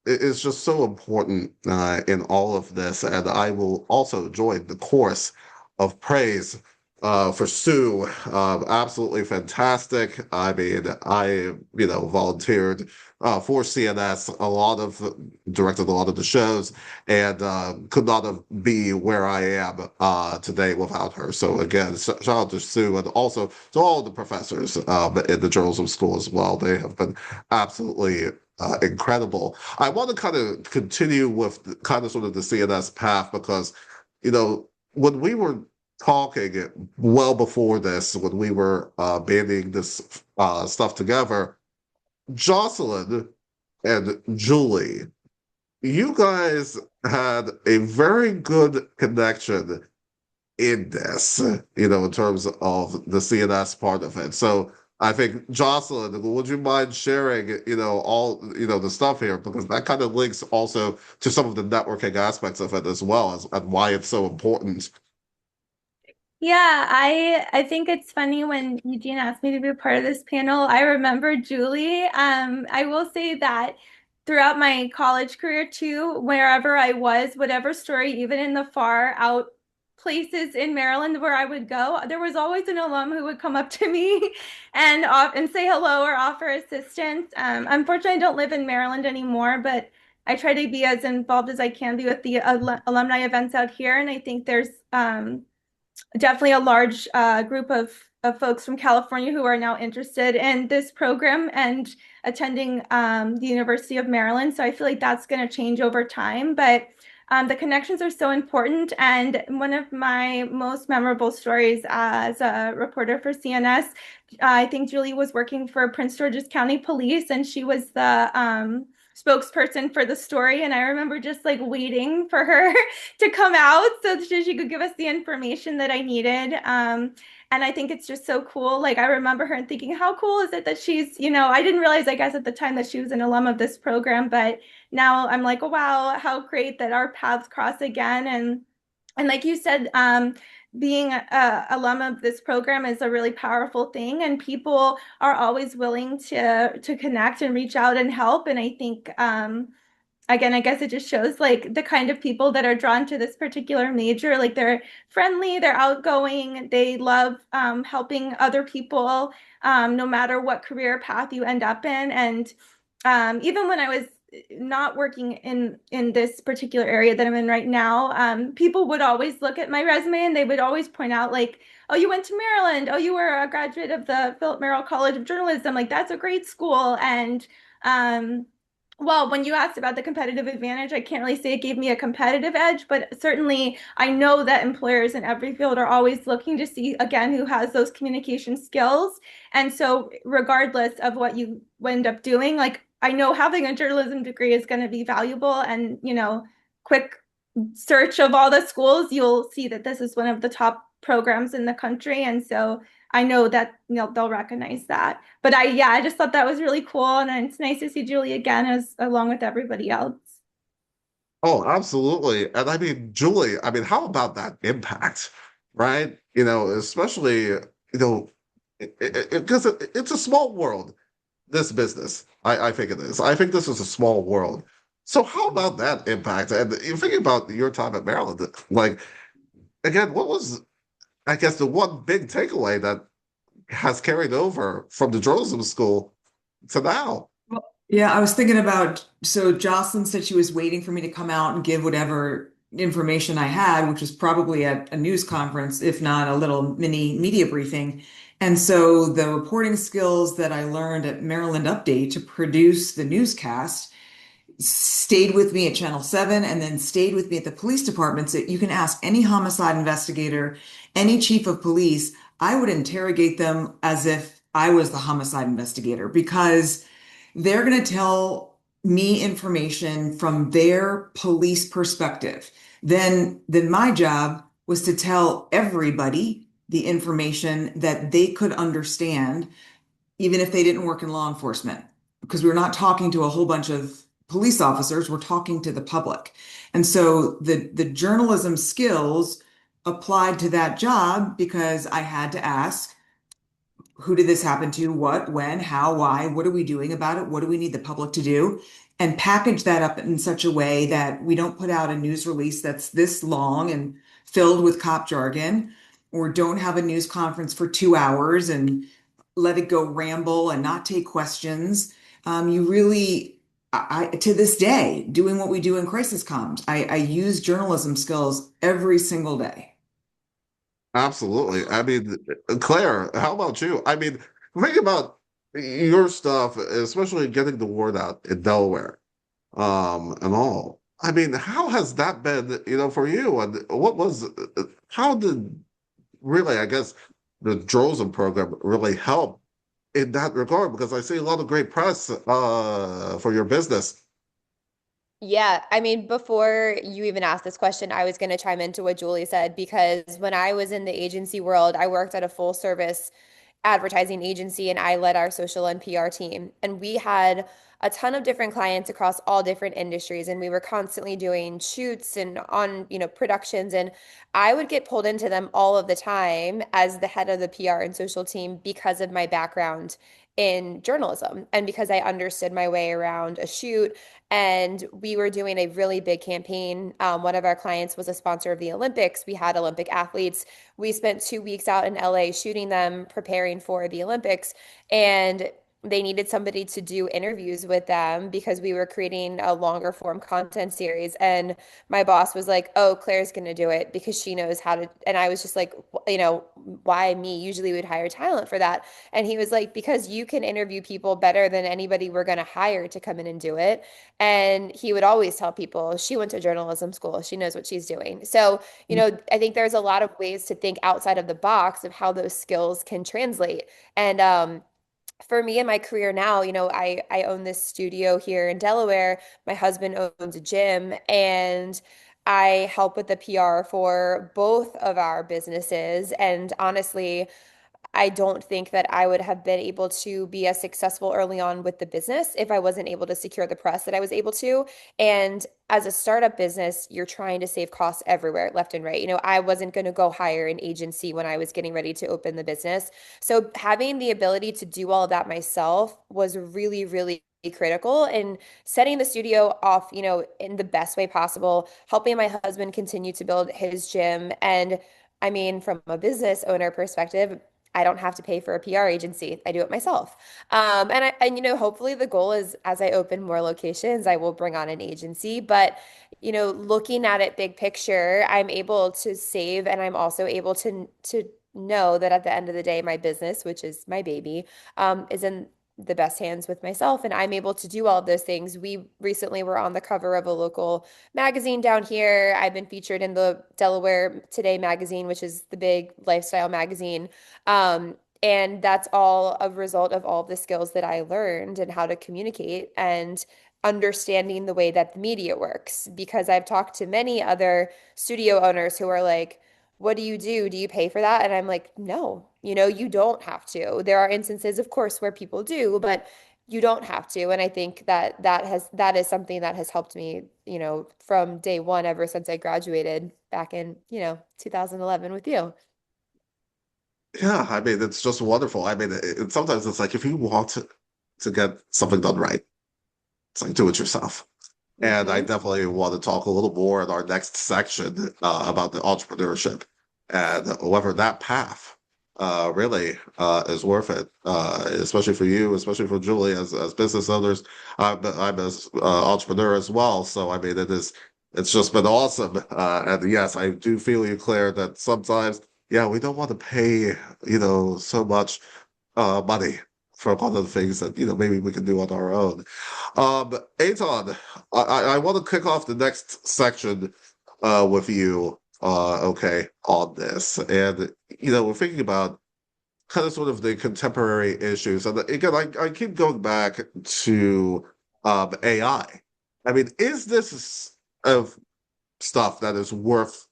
It's just so important in all of this. And I will also join the chorus of praise for Sue. Absolutely fantastic. I mean, I, volunteered for CNS, directed a lot of the shows, and could not have be where I am today without her. So again, shout out to Sue and also to all the professors in the journalism school as well. They have been absolutely incredible. I want to kind of continue with kind of sort of the CNS path because, when we were talking well before this, when we were banding this stuff together, Jocelyn and Julie, you guys had a very good connection in this, in terms of the CNS part of it. So I think, Jocelyn, would you mind sharing, all, the stuff here? Because that kind of links also to some of the networking aspects of it as well as and why it's so important. Yeah, I think it's funny when Eugene asked me to be a part of this panel. I remember Julie. I will say that throughout my college career too, wherever I was, whatever story, even in the far out places in Maryland where I would go, there was always an alum who would come up to me and say hello or offer assistance. Unfortunately, I don't live in Maryland anymore, but I try to be as involved as I can be with the alumni events out here, and I think there's definitely a large group of folks from California who are now interested in this program and attending the University of Maryland. So I feel like that's going to change over time. But the connections are so important. And one of my most memorable stories as a reporter for CNS, I think Julie was working for Prince George's County Police, and she was the spokesperson for the story. And I remember just like waiting for her to come out so that she could give us the information that I needed. And I think it's just so cool. Like I remember her and thinking, how cool is it that she's, I didn't realize, I guess, at the time that she was an alum of this program, but now I'm like, oh, wow, how great that our paths cross again. And like you said, being a alum of this program is a really powerful thing, and people are always willing to connect and reach out and help. And I think again, I guess it just shows like the kind of people that are drawn to this particular major. Like they're friendly, they're outgoing, they love helping other people, no matter what career path you end up in. And even when I was not working in this particular area that I'm in right now, people would always look at my resume and they would always point out like, oh, you went to Maryland. Oh, you were a graduate of the Philip Merrill College of Journalism. Like that's a great school. And well, when you asked about the competitive advantage, I can't really say it gave me a competitive edge, but certainly I know that employers in every field are always looking to see, again, who has those communication skills. And so, regardless of what you end up doing, like I know having a journalism degree is going to be valuable. And, quick search of all the schools, you'll see that this is one of the top programs in the country. And so, I know that they'll recognize that. But I just thought that was really cool, and it's nice to see Julie again as along with everybody else. Oh, absolutely. And I mean, Julie, I mean, how about that impact, right? Especially, because it's a small world, this business. I think it is. I think this is a small world. So how about that impact? And you think about your time at Maryland, like, again, what was, I guess, the one big takeaway that has carried over from the journalism school to now? Yeah, I was thinking about, so Jocelyn said she was waiting for me to come out and give whatever information I had, which was probably at a news conference, if not a little mini media briefing. And so the reporting skills that I learned at Maryland Update to produce the newscast stayed with me at Channel 7 and then stayed with me at the police department. So you can ask any homicide investigator, any chief of police, I would interrogate them as if I was the homicide investigator, because they're going to tell me information from their police perspective. Then my job was to tell everybody the information that they could understand, even if they didn't work in law enforcement, because we're not talking to a whole bunch of police officers, we're talking to the public. And so the journalism skills applied to that job because I had to ask, who did this happen to? What, when, how, why? What are we doing about it? What do we need the public to do? And package that up in such a way that we don't put out a news release that's this long and filled with cop jargon, or don't have a news conference for 2 hours and let it go ramble and not take questions. You really, to this day, doing what we do in crisis comms, I use journalism skills every single day. Absolutely. I mean, Claire, how about you? I mean, think about your stuff, especially getting the word out in Delaware, and all. I mean, how has that been, for you? And how did really, I guess, the journalism program really help in that regard? Because I see a lot of great press, for your business. Yeah, I mean, before you even asked this question, I was going to chime into what Julie said because when I was in the agency world, I worked at a full service advertising agency and I led our social and PR team. And we had a ton of different clients across all different industries and we were constantly doing shoots and on, productions and I would get pulled into them all of the time as the head of the PR and social team because of my background in journalism and because I understood my way around a shoot and we were doing a really big campaign. One of our clients was a sponsor of the Olympics. We had Olympic athletes. We spent 2 weeks out in LA shooting them, preparing for the Olympics. And they needed somebody to do interviews with them because we were creating a longer form content series. And my boss was like, "Oh, Claire's going to do it because she knows how to." And I was just like, why me? Usually we'd hire talent for that. And he was like, "Because you can interview people better than anybody we're going to hire to come in and do it." And he would always tell people, she went to journalism school. She knows what she's doing. So, I think there's a lot of ways to think outside of the box of how those skills can translate. And for me in my career now, I own this studio here in Delaware. My husband owns a gym and I help with the PR for both of our businesses. And honestly, I don't think that I would have been able to be as successful early on with the business if I wasn't able to secure the press that I was able to. And as a startup business, you're trying to save costs everywhere, left and right. I wasn't going to go hire an agency when I was getting ready to open the business. So having the ability to do all of that myself was really, really critical in setting the studio off, in the best way possible, helping my husband continue to build his gym. And I mean, from a business owner perspective, I don't have to pay for a PR agency. I do it myself. And hopefully the goal is as I open more locations, I will bring on an agency. But, looking at it big picture, I'm able to save and I'm also able to know that at the end of the day, my business, which is my baby, is in the best hands with myself and I'm able to do all of those things. We recently were on the cover of a local magazine down here. I've been featured in the Delaware Today magazine, which is the big lifestyle magazine. And that's all a result of all of the skills that I learned and how to communicate and understanding the way that the media works. Because I've talked to many other studio owners who are like, what do you do? Do you pay for that? And I'm like, no, you don't have to. There are instances, of course, where people do, but you don't have to. And I think that is something that has helped me, from day one, ever since I graduated back in, 2011 with you. Yeah, I mean, it's just wonderful. I mean, sometimes it's like if you want to get something done right, it's like do it yourself. And I Hmm. definitely want to talk a little more in our next section about the entrepreneurship and whether that path really is worth it, especially for you, especially for Julie as business owners. I'm as entrepreneur as well. So, I mean, it's just been awesome. And yes, I do feel you, Claire, that sometimes, yeah, we don't want to pay, so much money for a lot of the things that, maybe we can do on our own. Etan, I want to kick off the next section with you, okay, on this. And, we're thinking about kind of sort of the contemporary issues. And again, I keep going back to AI. I mean, is this of stuff that is worth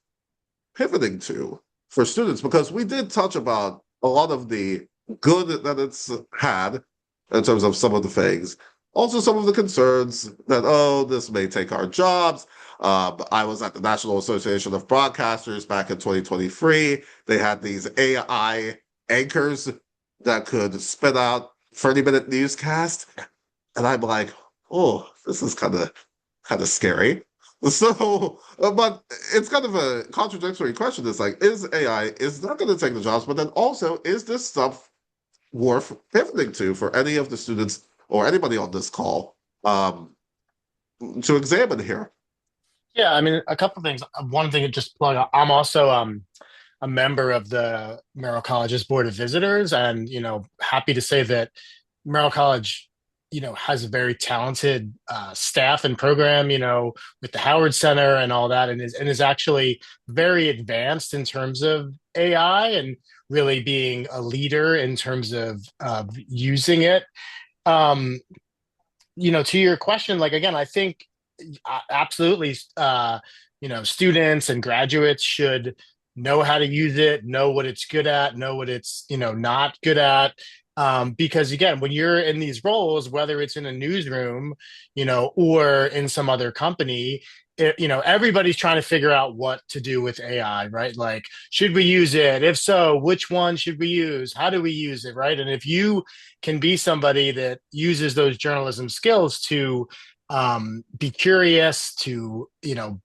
pivoting to for students? Because we did touch about a lot of the good that it's had in terms of some of the things. Also, some of the concerns that, oh, this may take our jobs. I was at the National Association of Broadcasters back in 2023. They had these AI anchors that could spit out 30-minute newscast. And I'm like, oh, this is kind of scary. So, but it's kind of a contradictory question. It's like, is that going to take the jobs? But then also, is this stuff worth pivoting to for any of the students or anybody on this call to examine here? Yeah, I mean, a couple things. One thing to just plug, I'm also a member of the Merrill College's Board of Visitors, and happy to say that Merrill College, has a very talented staff and program, with the Howard Center and all that, and is actually very advanced in terms of AI and really being a leader in terms of using it. Um, to your question, like again, I think absolutely, students and graduates should know how to use it, know what it's good at, know what it's, not good at. Because again, when you're in these roles, whether it's in a newsroom, or in some other company, everybody's trying to figure out what to do with AI, right? Like, should we use it? If so, which one should we use? How do we use it, right? And if you can be somebody that uses those journalism skills to be curious, to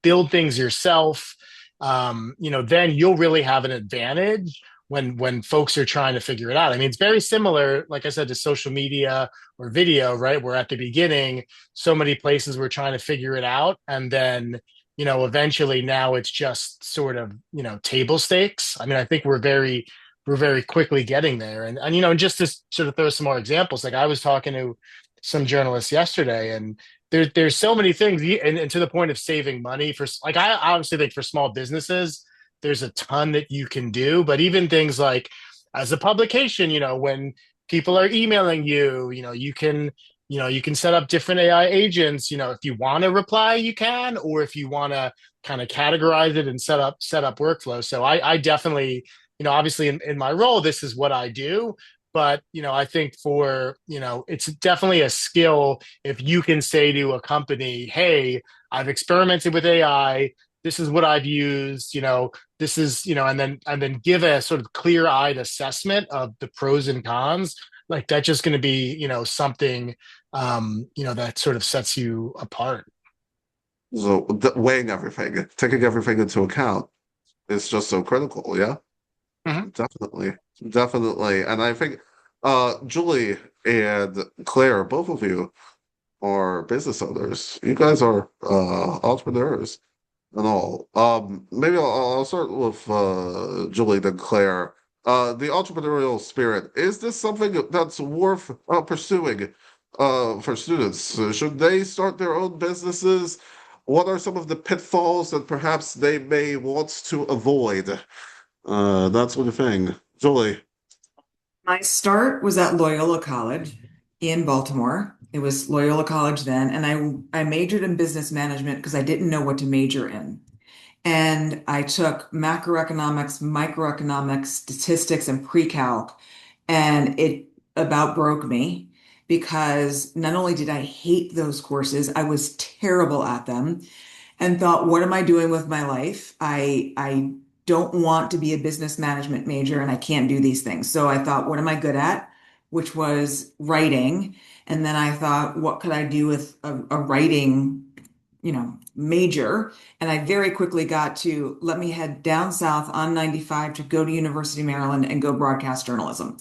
build things yourself, then you'll really have an advantage when folks are trying to figure it out. I mean, it's very similar, like I said, to social media or video, right? Where at the beginning, so many places were trying to figure it out, and then eventually now it's just sort of table stakes. I mean, I think we're very quickly getting there, and just to sort of throw some more examples, like I was talking to some journalists yesterday, and there's so many things, and to the point of saving money for, like, I obviously think for small businesses there's a ton that you can do, but even things like as a publication, when people are emailing you, you can set up different AI agents. If you want to reply, you can, or if you want to kind of categorize it and set up workflow. So I definitely, obviously in my role, this is what I do. But I think it's definitely a skill if you can say to a company, "Hey, I've experimented with AI. This is what I've used. This is, and then give a sort of clear-eyed assessment of the pros and cons. Like, that's just going to be, something, that sort of sets you apart." So weighing everything, taking everything into account is just so critical. Yeah, Mhm. definitely, definitely. And I think Julie and Claire, both of you are business owners. You guys are entrepreneurs and all. Maybe I'll start with Julie, then Claire. The entrepreneurial spirit, is this something that's worth pursuing for students? Should they start their own businesses? What are some of the pitfalls that perhaps they may want to avoid? That sort of thing. Julie. My start was at Loyola College in Baltimore. It was Loyola College then, and I majored in business management because I didn't know what to major in. And I took macroeconomics, microeconomics, statistics, and pre-calc, and it about broke me because not only did I hate those courses, I was terrible at them and thought, what am I doing with my life? I don't want to be a business management major and I can't do these things. So I thought, what am I good at? Which was writing. And then I thought, what could I do with a writing, major? And I very quickly got to let me head down south on 95 to go to University of Maryland and go broadcast journalism.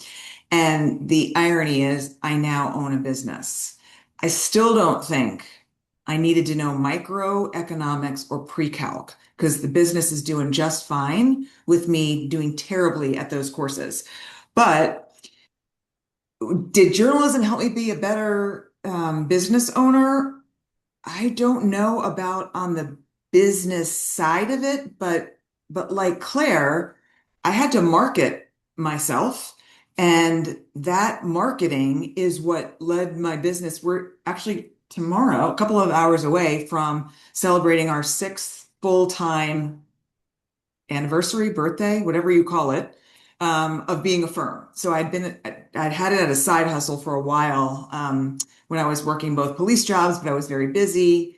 And the irony is I now own a business. I still don't think I needed to know microeconomics or pre-calc because the business is doing just fine with me doing terribly at those courses. But did journalism help me be a better business owner? I don't know about on the business side of it, but like Claire, I had to market myself. And that marketing is what led my business. We're actually tomorrow, a couple of hours away from celebrating our sixth full-time anniversary, birthday, whatever you call it, of being a firm. So I'd had it at a side hustle for a while, when I was working both police jobs, but I was very busy,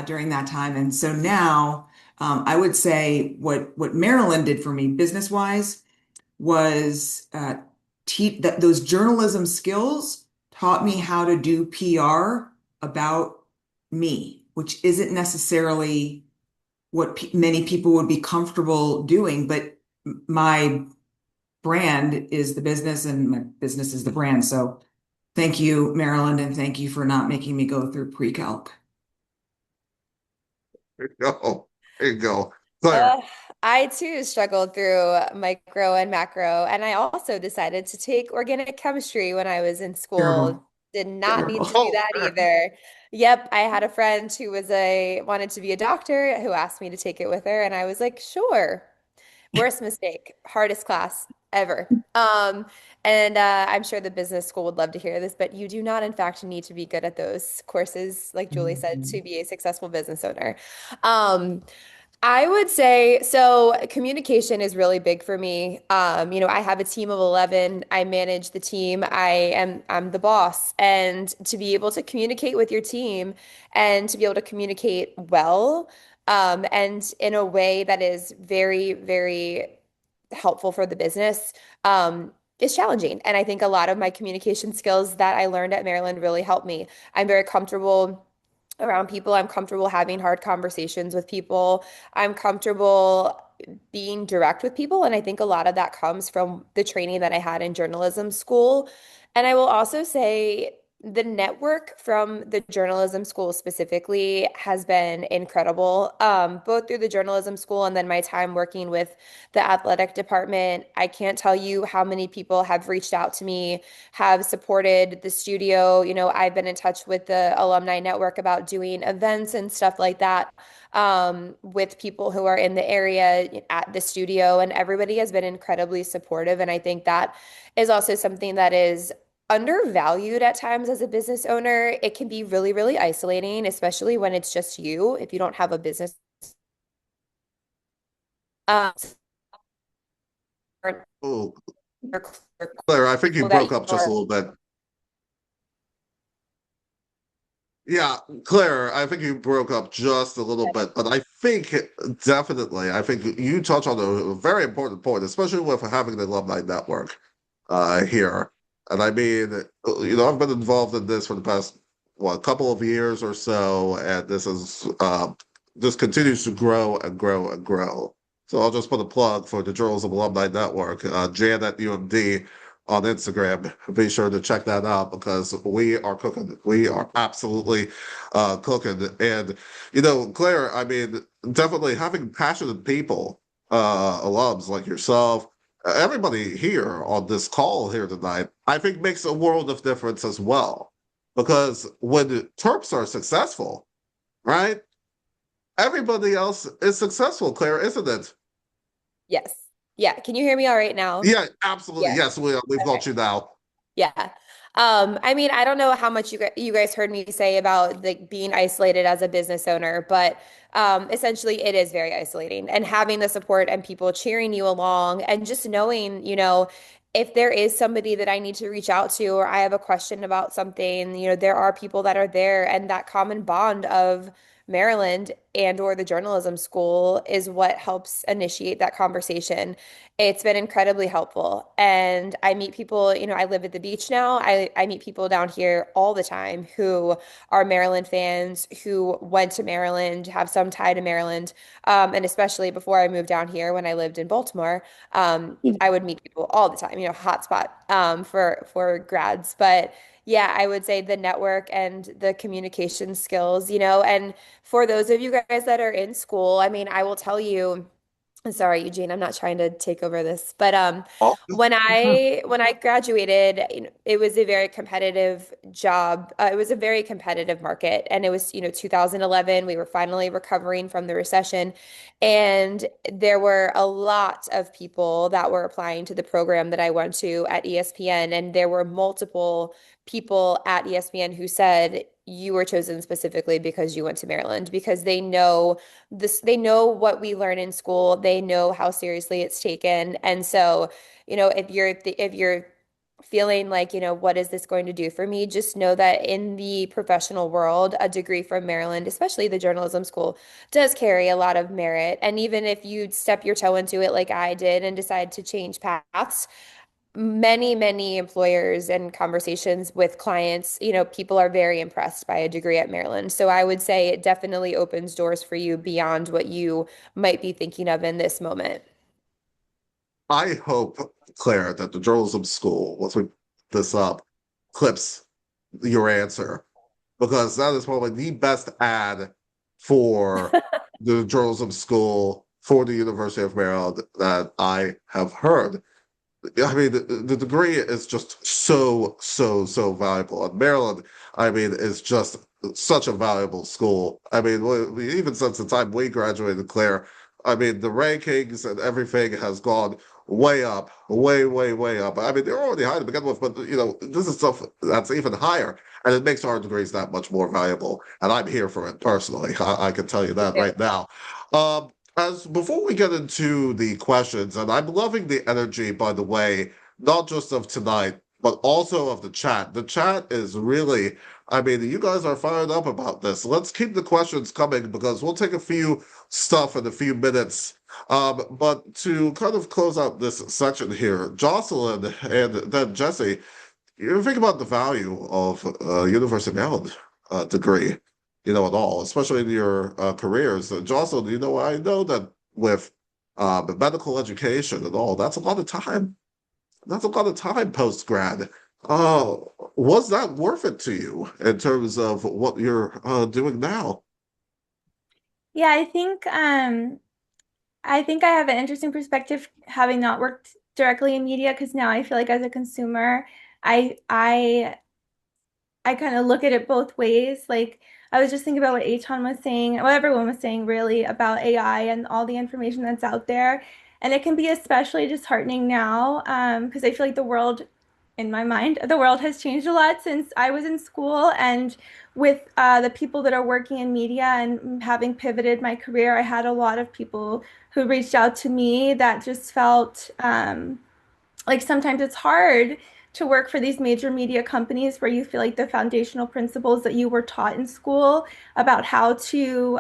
during that time. And so now, I would say what Marilyn did for me business wise was, teach that those journalism skills taught me how to do PR about me, which isn't necessarily what many people would be comfortable doing, but my brand is the business and my business is the brand. So thank you, Maryland, and thank you for not making me go through pre-calc. There you go. There you go. Claire. Uh, I too struggled through micro and macro, and I also decided to take organic chemistry when I was in school. Terrible. Did not need to Terrible. do Oh, that either. Yep, I had a friend who wanted to be a doctor who asked me to take it with her, and I was like, sure. Worst mistake, hardest class. ever. And I'm sure the business school would love to hear this, but you do not, in fact, need to be good at those courses, like Julie said, to be a successful business owner. Um, I would say so. Communication is really big for me. I have a team of 11. I manage the team. I'm the boss, and to be able to communicate with your team and to be able to communicate well, and in a way that is very, very helpful for the business, is challenging. And I think a lot of my communication skills that I learned at Maryland really helped me. I'm very comfortable around people. I'm comfortable having hard conversations with people. I'm comfortable being direct with people. And I think a lot of that comes from the training that I had in journalism school. And I will also say the network from the journalism school specifically has been incredible, both through the journalism school and then my time working with the athletic department. I can't tell you how many people have reached out to me, have supported the studio. I've been in touch with the Alumni Network about doing events and stuff like that, with people who are in the area at the studio, and everybody has been incredibly supportive. And I think that is also something that is undervalued at times as a business owner. It can be really, really isolating, especially when it's just you, if you don't have a business. Um, or, Oh, or Claire, I think you that broke you up just a are. little bit. Yeah, Claire, I think you broke up just a little bit, but I think definitely, I think you touched on a very important point, especially with having the alumni network here. And I mean, I've been involved in this for the past, what, couple of years or so, and this continues to grow and grow and grow. So I'll just put a plug for the Journalism Alumni Network, Jan at UMD on Instagram. Be sure to check that out because we are cooking. We are absolutely cooking. And Claire, I mean, definitely having passionate people, alums like yourself, everybody here on this call here tonight, I think makes a world of difference as well. Because when the Terps are successful, right? Everybody else is successful, Claire, isn't it? Yes. Yeah. Can you hear me all right now? Yeah, absolutely. Yeah. Yes, we've got Okay. you now. Yeah. I mean, I don't know how much you guys heard me say about like being isolated as a business owner, but essentially it is very isolating. And having the support and people cheering you along and just knowing, if there is somebody that I need to reach out to or I have a question about something, there are people that are there, and that common bond of Maryland and or the journalism school is what helps initiate that conversation. It's been incredibly helpful. And I meet people, I live at the beach now. I meet people down here all the time who are Maryland fans, who went to Maryland, have some tie to Maryland. And especially before I moved down here when I lived in Baltimore, I would meet people all the time, hotspot for grads. But yeah, I would say the network and the communication skills, and for those of you guys that are in school, I mean, I will tell you. Sorry, Eugene, I'm not trying to take over this, but Oh, when I graduated, it was a very competitive job. It was a very competitive market, and it was, 2011. We were finally recovering from the recession, and there were a lot of people that were applying to the program that I went to at ESPN, and there were multiple people at ESPN who said you were chosen specifically because you went to Maryland, because they know what we learn in school. They know how seriously it's taken. And so, if you're feeling like, what is this going to do for me? Just know that in the professional world, a degree from Maryland, especially the journalism school, does carry a lot of merit. And even if you step your toe into it like I did and decide to change paths, many, many employers and conversations with clients, people are very impressed by a degree at Maryland. So I would say it definitely opens doors for you beyond what you might be thinking of in this moment. I hope, Claire, that the journalism school, once we this up, clips your answer because that is probably the best ad for the journalism school for the University of Maryland that I have heard. I mean, the degree is just so, so, so valuable. And Maryland, I mean, is just such a valuable school. I mean, even since the time we graduated, Claire, I mean, the rankings and everything has gone way up, way up. I mean, they're already high to begin with, but this is stuff that's even higher, and it makes our degrees that much more valuable. And I'm here for it personally. I can tell you that right now. As before we get into the questions, and I'm loving the energy, by the way, not just of tonight, but also of the chat. The chat is really, I mean, you guys are fired up about this. Let's keep the questions coming because we'll take a few stuff in a few minutes. But to kind of close out this section here, Jocelyn and then Jesse, you think about the value of a University of Maryland degree, at all, especially in your careers. Jocelyn, I know that with medical education and all, that's a lot of time. That's a lot of time post grad. Uh, was that worth it to you in terms of what you're doing now? Yeah, I think I have an interesting perspective having not worked directly in media because now I feel like as a consumer, I I I kind of look at it both ways. Like I was just thinking about what Aton was saying, what everyone was saying really about AI and all the information that's out there. And it can be especially disheartening now, because I feel like the world, in my mind, the world has changed a lot since I was in school. And with the people that are working in media and having pivoted my career, I had a lot of people who reached out to me that just felt like sometimes it's hard to work for these major media companies where you feel like the foundational principles that you were taught in school about how to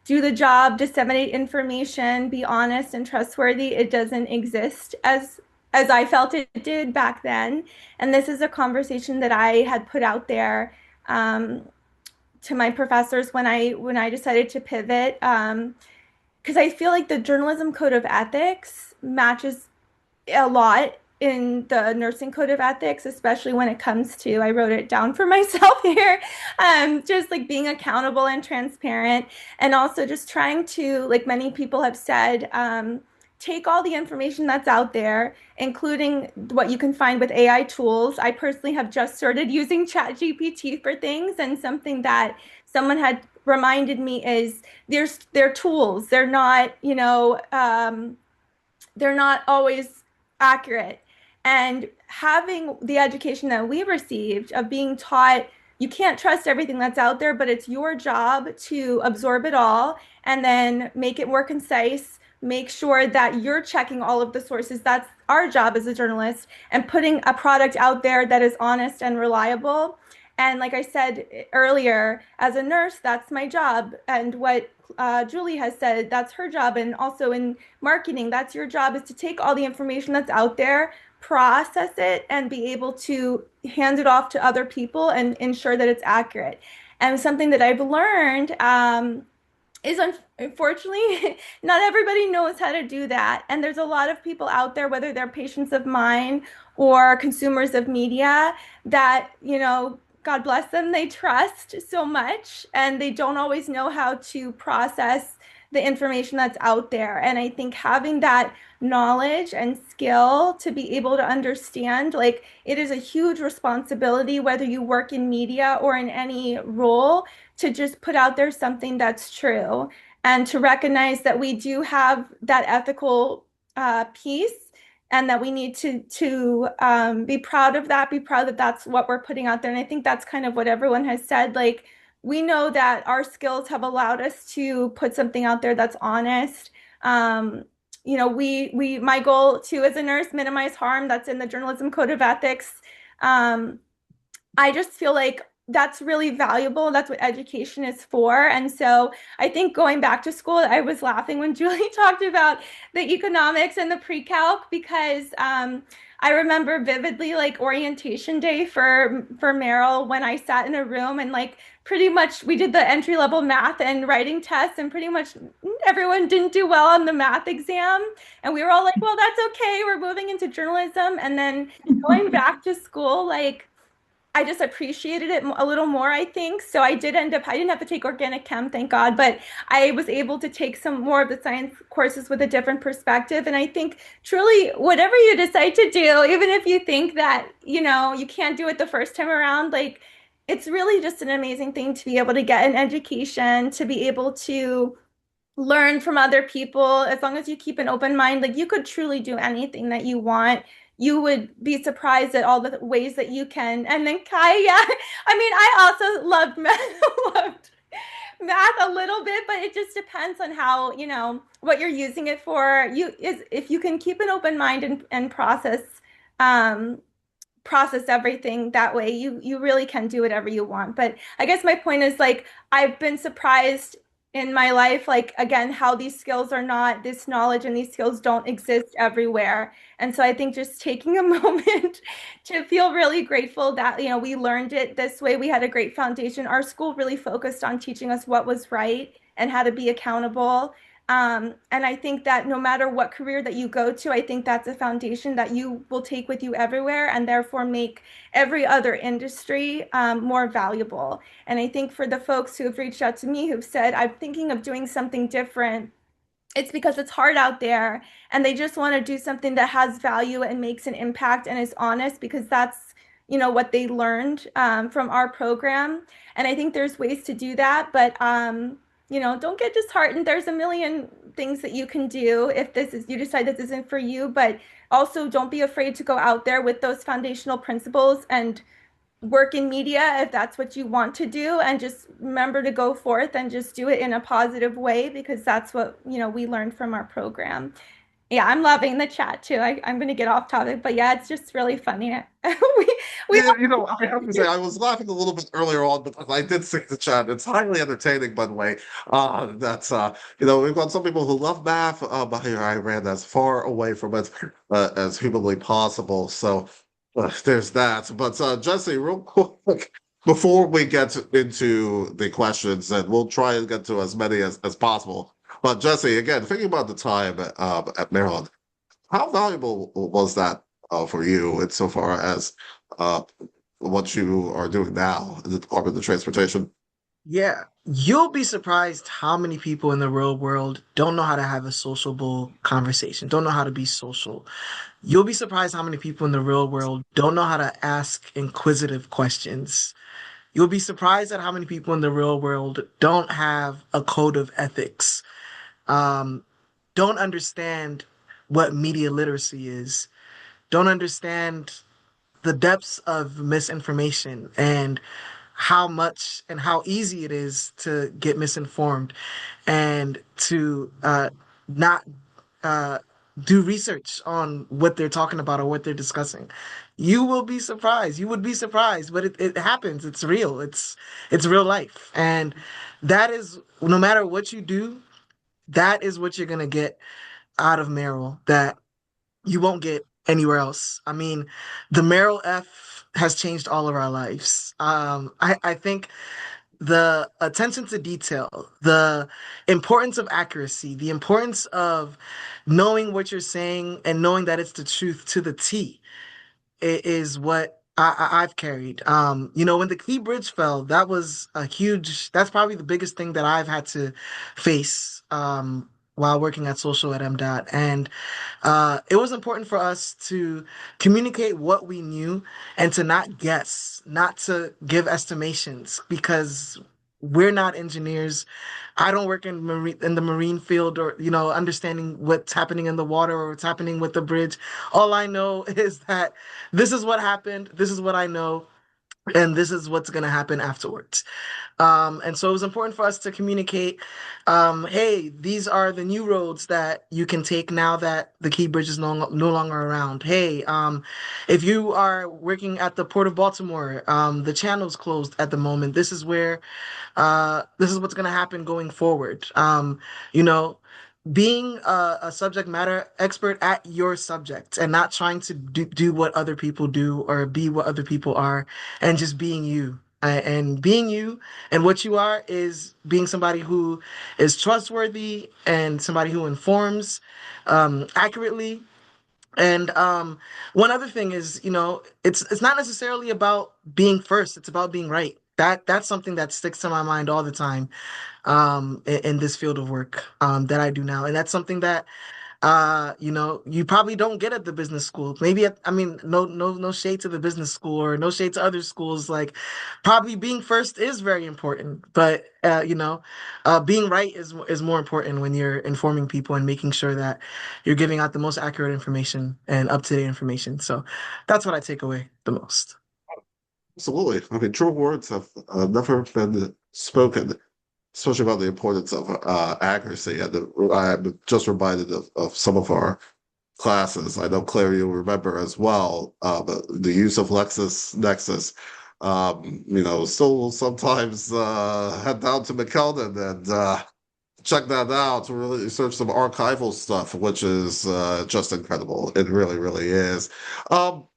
do the job, disseminate information, be honest and trustworthy, it doesn't exist as I felt it did back then. And this is a conversation that I had put out there to my professors when I decided to pivot. Because I feel like the journalism code of ethics matches a lot in the nursing code of ethics, especially when it comes to, I wrote it down for myself here, just like being accountable and transparent, and also just trying to, like many people have said, take all the information that's out there, including what you can find with AI tools. I personally have just started using ChatGPT for things, and something that someone had reminded me is they're tools. They're not always accurate. And having the education that we received of being taught you can't trust everything that's out there, but it's your job to absorb it all and then make it more concise, make sure that you're checking all of the sources. That's our job as a journalist, and putting a product out there that is honest and reliable. And like I said earlier, as a nurse, that's my job. And what Julie has said, that's her job. And also in marketing, that's your job, is to take all the information that's out there, process it, and be able to hand it off to other people and ensure that it's accurate. And something that I've learned is unfortunately not everybody knows how to do that. And there's a lot of people out there, whether they're patients of mine or consumers of media, that, God bless them, they trust so much and they don't always know how to process the information that's out there. And I think having that knowledge and skill to be able to understand, like, it is a huge responsibility, whether you work in media or in any role, to just put out there something that's true and to recognize that we do have that ethical piece, and that we need to be proud of that, be proud that that's what we're putting out there. And I think that's kind of what everyone has said. Like, we know that our skills have allowed us to put something out there that's honest. My goal too as a nurse, minimize harm. That's in the Journalism Code of Ethics. I just feel like that's really valuable. That's what education is for. And so I think going back to school, I was laughing when Julie talked about the economics and the pre-calc, because I remember vividly, like, orientation day for Merrill, when I sat in a room and, like, pretty much we did the entry level math and writing tests, and pretty much everyone didn't do well on the math exam. And we were all like, well, that's okay. We're moving into journalism. And then going back to school, like, I just appreciated it a little more, I think. So I didn't have to take organic chem, thank God, but I was able to take some more of the science courses with a different perspective. And I think truly, whatever you decide to do, even if you think that, you can't do it the first time around, like, it's really just an amazing thing to be able to get an education, to be able to learn from other people. As long as you keep an open mind, like you could truly do anything that you want. You would be surprised at all the ways that you can. And then Kai, yeah, I mean, I also loved math, loved math a little bit, but it just depends on how, what you're using it for. If you can keep an open mind and um, process everything that way, you really can do whatever you want. But I guess my point is, like, I've been surprised in my life, like, again, how these skills are not, this knowledge and these skills don't exist everywhere. And so I think just taking a moment to feel really grateful that, we learned it this way. We had a great foundation. Our school really focused on teaching us what was right and how to be accountable. And I think that no matter what career that you go to, I think that's a foundation that you will take with you everywhere and therefore make every other industry more valuable. And I think for the folks who have reached out to me who've said, I'm thinking of doing something different, it's because it's hard out there and they just want to do something that has value and makes an impact and is honest, because that's what they learned from our program. And I think there's ways to do that, but don't get disheartened. There's a million things that you can do if you decide this isn't for you, but also don't be afraid to go out there with those foundational principles and work in media if that's what you want to do, and just remember to go forth and just do it in a positive way, because that's what we learned from our program. Yeah, I'm loving the chat too. I'm going to get off topic, but yeah, it's just really funny. We Yeah, I have to say, I was laughing a little bit earlier on because I did see the chat. It's highly entertaining, by the way. We've got some people who love math, but here I ran as far away from it as humanly possible. So there's that. But Jesse, real quick, before we get into the questions, and we'll try and get to as many as possible. But Jesse, again, thinking about the time at Maryland, how valuable was that for you insofar as uh, what you are doing now in the Department of Transportation? Yeah, you'll be surprised how many people in the real world don't know how to have a sociable conversation, don't know how to be social. You'll be surprised how many people in the real world don't know how to ask inquisitive questions. You'll be surprised at how many people in the real world don't have a code of ethics, um, don't understand what media literacy is, don't understand the depths of misinformation and how much and how easy it is to get misinformed and to not uh, do research on what they're talking about or what they're discussing. You will be surprised. You would be surprised, but it happens. It's real. It's real life. And that is, no matter what you do, that is what you're gonna get out of Merrill that you won't get anywhere else. I mean, the Merrill F has changed all of our lives. I think the attention to detail, the importance of accuracy, the importance of knowing what you're saying and knowing that it's the truth to the T is what I've carried. When the Key Bridge fell, that's probably the biggest thing that I've had to face while working at social at MDOT. And it was important for us to communicate what we knew and to not guess, not to give estimations, because we're not engineers. I don't work in the marine field, or understanding what's happening in the water or what's happening with the bridge. All I know is that this is what happened, this is what I know, and this is what's going to happen afterwards. And so it was important for us to communicate, hey, these are the new roads that you can take now that the Key Bridge is no longer around. Hey, if you are working at the Port of Baltimore, the channel's closed at the moment. This is what's going to happen going forward. You know, being a subject matter expert at your subject and not trying to do what other people do or be what other people are, and just being you. And being you and what you are is being somebody who is trustworthy and somebody who informs accurately. And one other thing is, it's not necessarily about being first, it's about being right. That's something that sticks to my mind all the time in this field of work that I do now. And that's something that you probably don't get at the business school. Maybe I mean, no shade to the business school or no shade to other schools. Like, probably being first is very important, but being right is more important when you're informing people and making sure that you're giving out the most accurate information and up to date information. So that's what I take away the most. Absolutely. I mean, true words have never been spoken, especially about the importance of accuracy. And I'm just reminded of some of our classes. I know, Claire, you'll remember as well, the use of LexisNexis. Still sometimes head down to McKeldin and check that out to really search some archival stuff, which is just incredible. It really, really is. Um,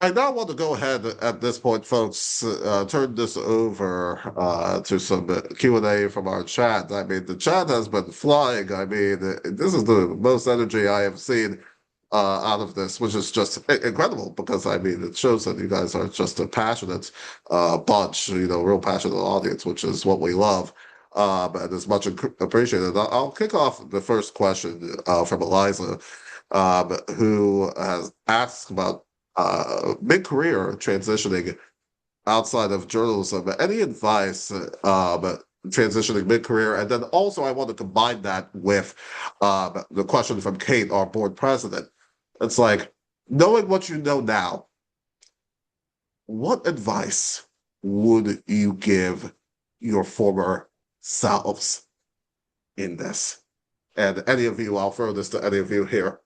I now want to go ahead at this point, folks, turn this over to some Q&A from our chat. I mean, the chat has been flying. I mean, this is the most energy I have seen out of this, which is just incredible because, I mean, it shows that you guys are just a passionate bunch, real passionate audience, which is what we love. And it's much appreciated. I'll kick off the first question from Eliza, who has asked about mid-career transitioning outside of journalism. Any advice transitioning mid-career? And then also I want to combine that with the question from Kate, our board president. It's like, knowing what you know now, what advice would you give your former selves in this? And any of you, I'll throw this to any of you here.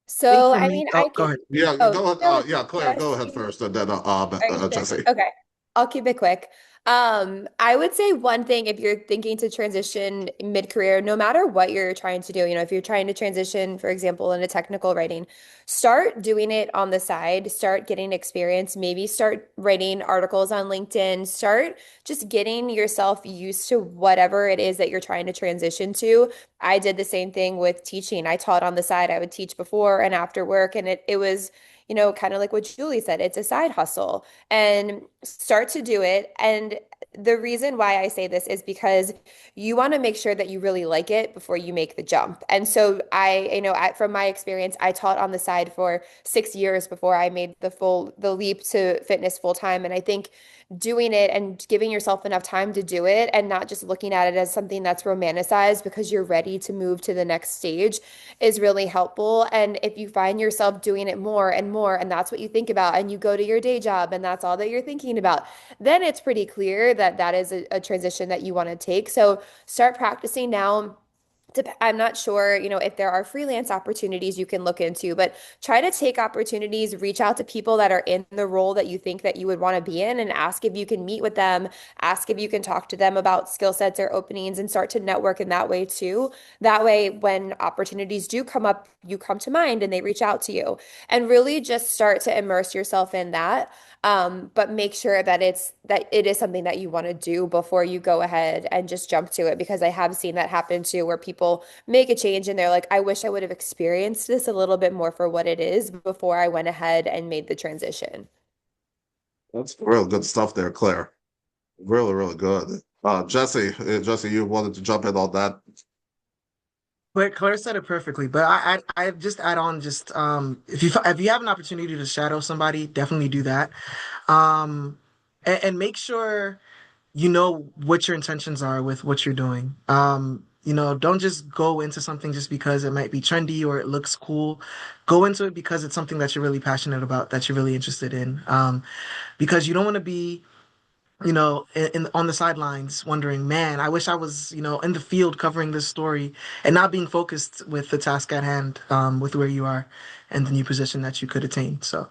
I think So, for I me, mean, oh, I go can. ahead. Yeah, Oh, go ahead. no, Yeah, Claire, yes, go ahead first, and then are you sure? Jesse. Okay. I'll keep it quick. I would say one thing if you're thinking to transition mid-career, no matter what you're trying to do, if you're trying to transition, for example, into technical writing, start doing it on the side, start getting experience, maybe start writing articles on LinkedIn, start just getting yourself used to whatever it is that you're trying to transition to. I did the same thing with teaching. I taught on the side. I would teach before and after work, and it was kind of like what Julie said, it's a side hustle and start to do it. And the reason why I say this is because you want to make sure that you really like it before you make the jump. And so from my experience, I taught on the side for 6 years before I made the leap to fitness full time. And I think doing it and giving yourself enough time to do it and not just looking at it as something that's romanticized because you're ready to move to the next stage is really helpful. And if you find yourself doing it more and more, and that's what you think about, and you go to your day job and that's all that you're thinking about, then it's pretty clear that that is a transition that you want to take. So start practicing now. I'm not sure, if there are freelance opportunities you can look into, but try to take opportunities, reach out to people that are in the role that you think that you would want to be in and ask if you can meet with them, ask if you can talk to them about skill sets or openings and start to network in that way too. That way, when opportunities do come up, you come to mind and they reach out to you and really just start to immerse yourself in that. But make sure that it is something that you want to do before you go ahead and just jump to it, because I have seen that happen too, where people make a change and they're like, I wish I would have experienced this a little bit more for what it is before I went ahead and made the transition. That's real good stuff there, Claire. Really, really good. Jesse, you wanted to jump in on that? But Claire said it perfectly. But I just add on just if you have an opportunity to shadow somebody, definitely do that. And make sure you know what your intentions are with what you're doing. Don't just go into something just because it might be trendy or it looks cool. Go into it because it's something that you're really passionate about, that you're really interested in. Because you don't want to be on the sidelines wondering, man, I wish I was, in the field covering this story and not being focused with the task at hand, with where you are and the new position that you could attain. So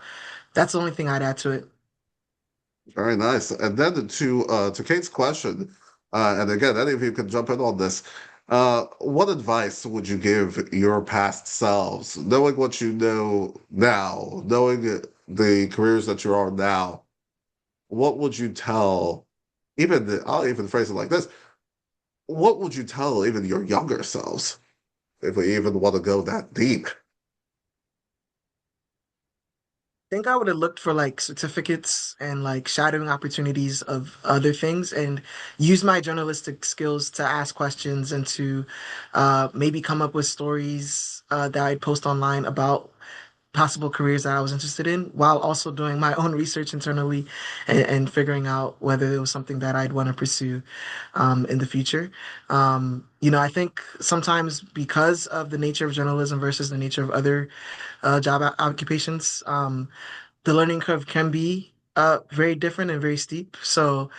that's the only thing I'd add to it. Very nice. And then to Kate's question, and again, any of you can jump in on this. What advice would you give your past selves, knowing what you know now, knowing the careers that you are now? What would you tell, I'll even phrase it like this. What would you tell even your younger selves, if we even want to go that deep? think I would have looked for like certificates and like shadowing opportunities of other things and use my journalistic skills to ask questions and to maybe come up with stories that I'd post online about possible careers that I was interested in while also doing my own research internally and figuring out whether it was something that I'd want to pursue in the future. I think sometimes because of the nature of journalism versus the nature of other occupations, the learning curve can be very different and very steep. So,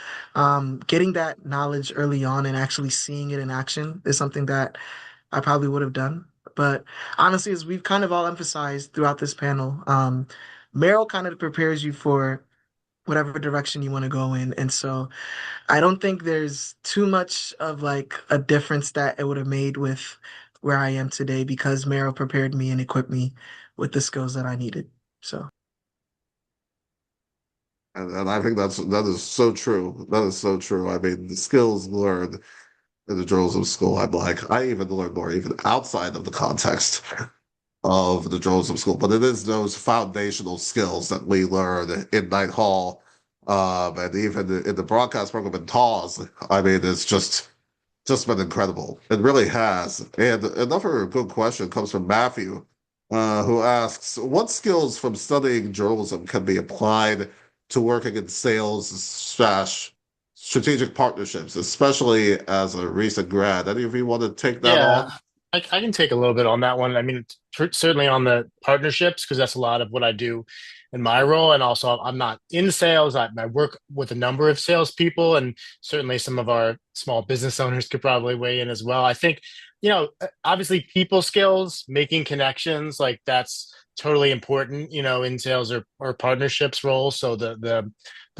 getting that knowledge early on and actually seeing it in action is something that I probably would have done. But honestly, as we've kind of all emphasized throughout this panel, Merrill kind of prepares you for whatever direction you want to go in. And so I don't think there's too much of like a difference that it would have made with where I am today because Merrill prepared me and equipped me with the skills that I needed. So. And I think that is so true. That is so true. I mean, the skills learned in the journalism school, I even learned more even outside of the context of the journalism school. But it is those foundational skills that we learn in Night Hall, and even in the broadcast program in TAWS. I mean, it's just been incredible. It really has. And another good question comes from Matthew, who asks, what skills from studying journalism can be applied to working in sales slash strategic partnerships, especially as a recent grad? Any of you want to take that Yeah, on? I can take a little bit on that one. I mean, certainly on the partnerships, because that's a lot of what I do in my role. And also, I'm not in sales. I work with a number of salespeople, and certainly some of our small business owners could probably weigh in as well. I think, obviously, people skills, making connections, like that's totally important, in sales or partnerships roles. So the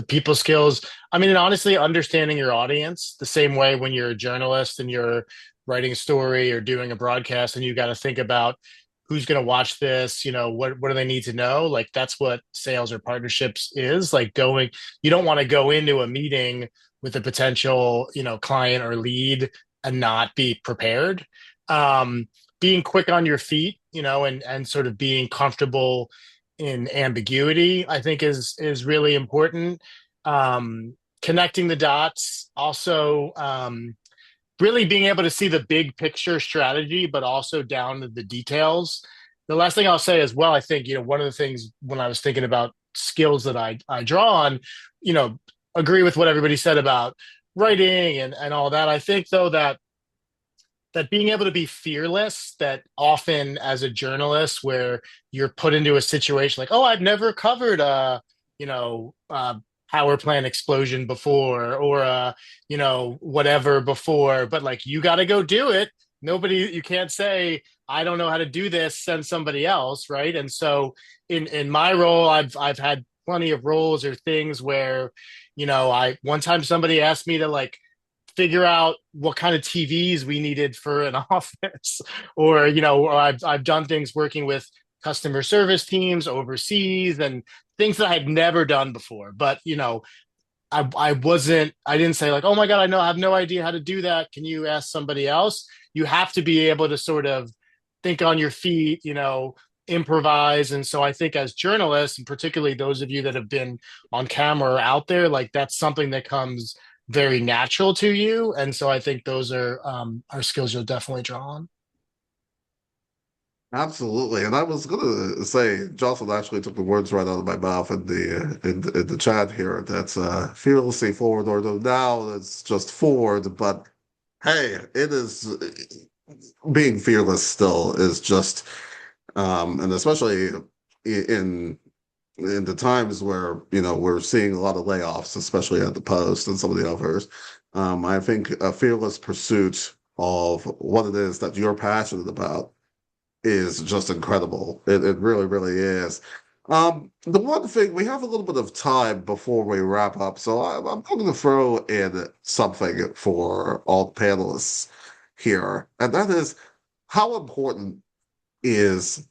people skills. I mean, and honestly, understanding your audience the same way when you're a journalist and you're writing a story or doing a broadcast and you got to think about who's going to watch this, what do they need to know? Like that's what sales or partnerships is like going, you don't want to go into a meeting with a potential, client or lead and not be prepared. Um, Being quick on your feet, and sort of being comfortable in ambiguity, I think is really important. Connecting the dots also, really being able to see the big picture strategy, but also down to the details. The last thing I'll say as well, I think, one of the things when I was thinking about skills that I draw on, you know, agree with what everybody said about writing and all that. I think though that being able to be fearless, that often as a journalist where you're put into a situation like, oh, I've never covered you know, uh, power plant explosion before or whatever before, but like you got to go do it. You can't say I don't know how to do this, send somebody else, right? And so in my role, I've had plenty of roles or things where, I one time somebody asked me to like figure out what kind of TVs we needed for an office, or or I've done things working with customer service teams overseas and things that I had never done before. But I didn't say like, oh my God, I have no idea how to do that. Can you ask somebody else? You have to be able to sort of think on your feet, improvise. And so I think as journalists, and particularly those of you that have been on camera or out there, like that's something that comes very natural to you. And so I think those are skills you'll definitely draw on. Absolutely. And I was gonna say, Jocelyn actually took the words right out of my mouth in the chat here. That's fearlessly forward, or now it's just forward. But hey, it is being fearless still is just and especially in in the times where we're seeing a lot of layoffs, especially at the Post and some of the others. I think a fearless pursuit of what it is that you're passionate about is just incredible. It really, really is. The one thing, we have a little bit of time before we wrap up, so I'm going to throw in something for all the panelists here, and that is how important is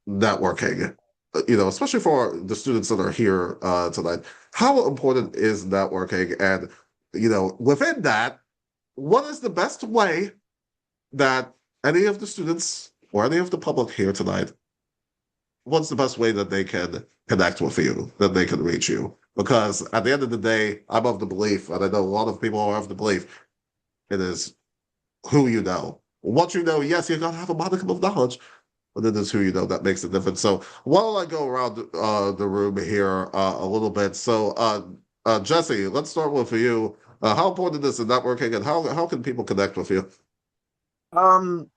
networking? Especially for the students that are here tonight. How important is networking? And within that, what is the best way that any of the students or any of the public here tonight what's the best way that they can connect with you, that they can reach you? Because at the end of the day, I'm of the belief, and I know a lot of people are of the belief, it is who you know. What you know, yes, you gotta have a modicum of knowledge, but it is who you know that makes a difference. So why don't I go around the room here a little bit? So Jesse, let's start with you. How important is the networking, and how can people connect with you? Um,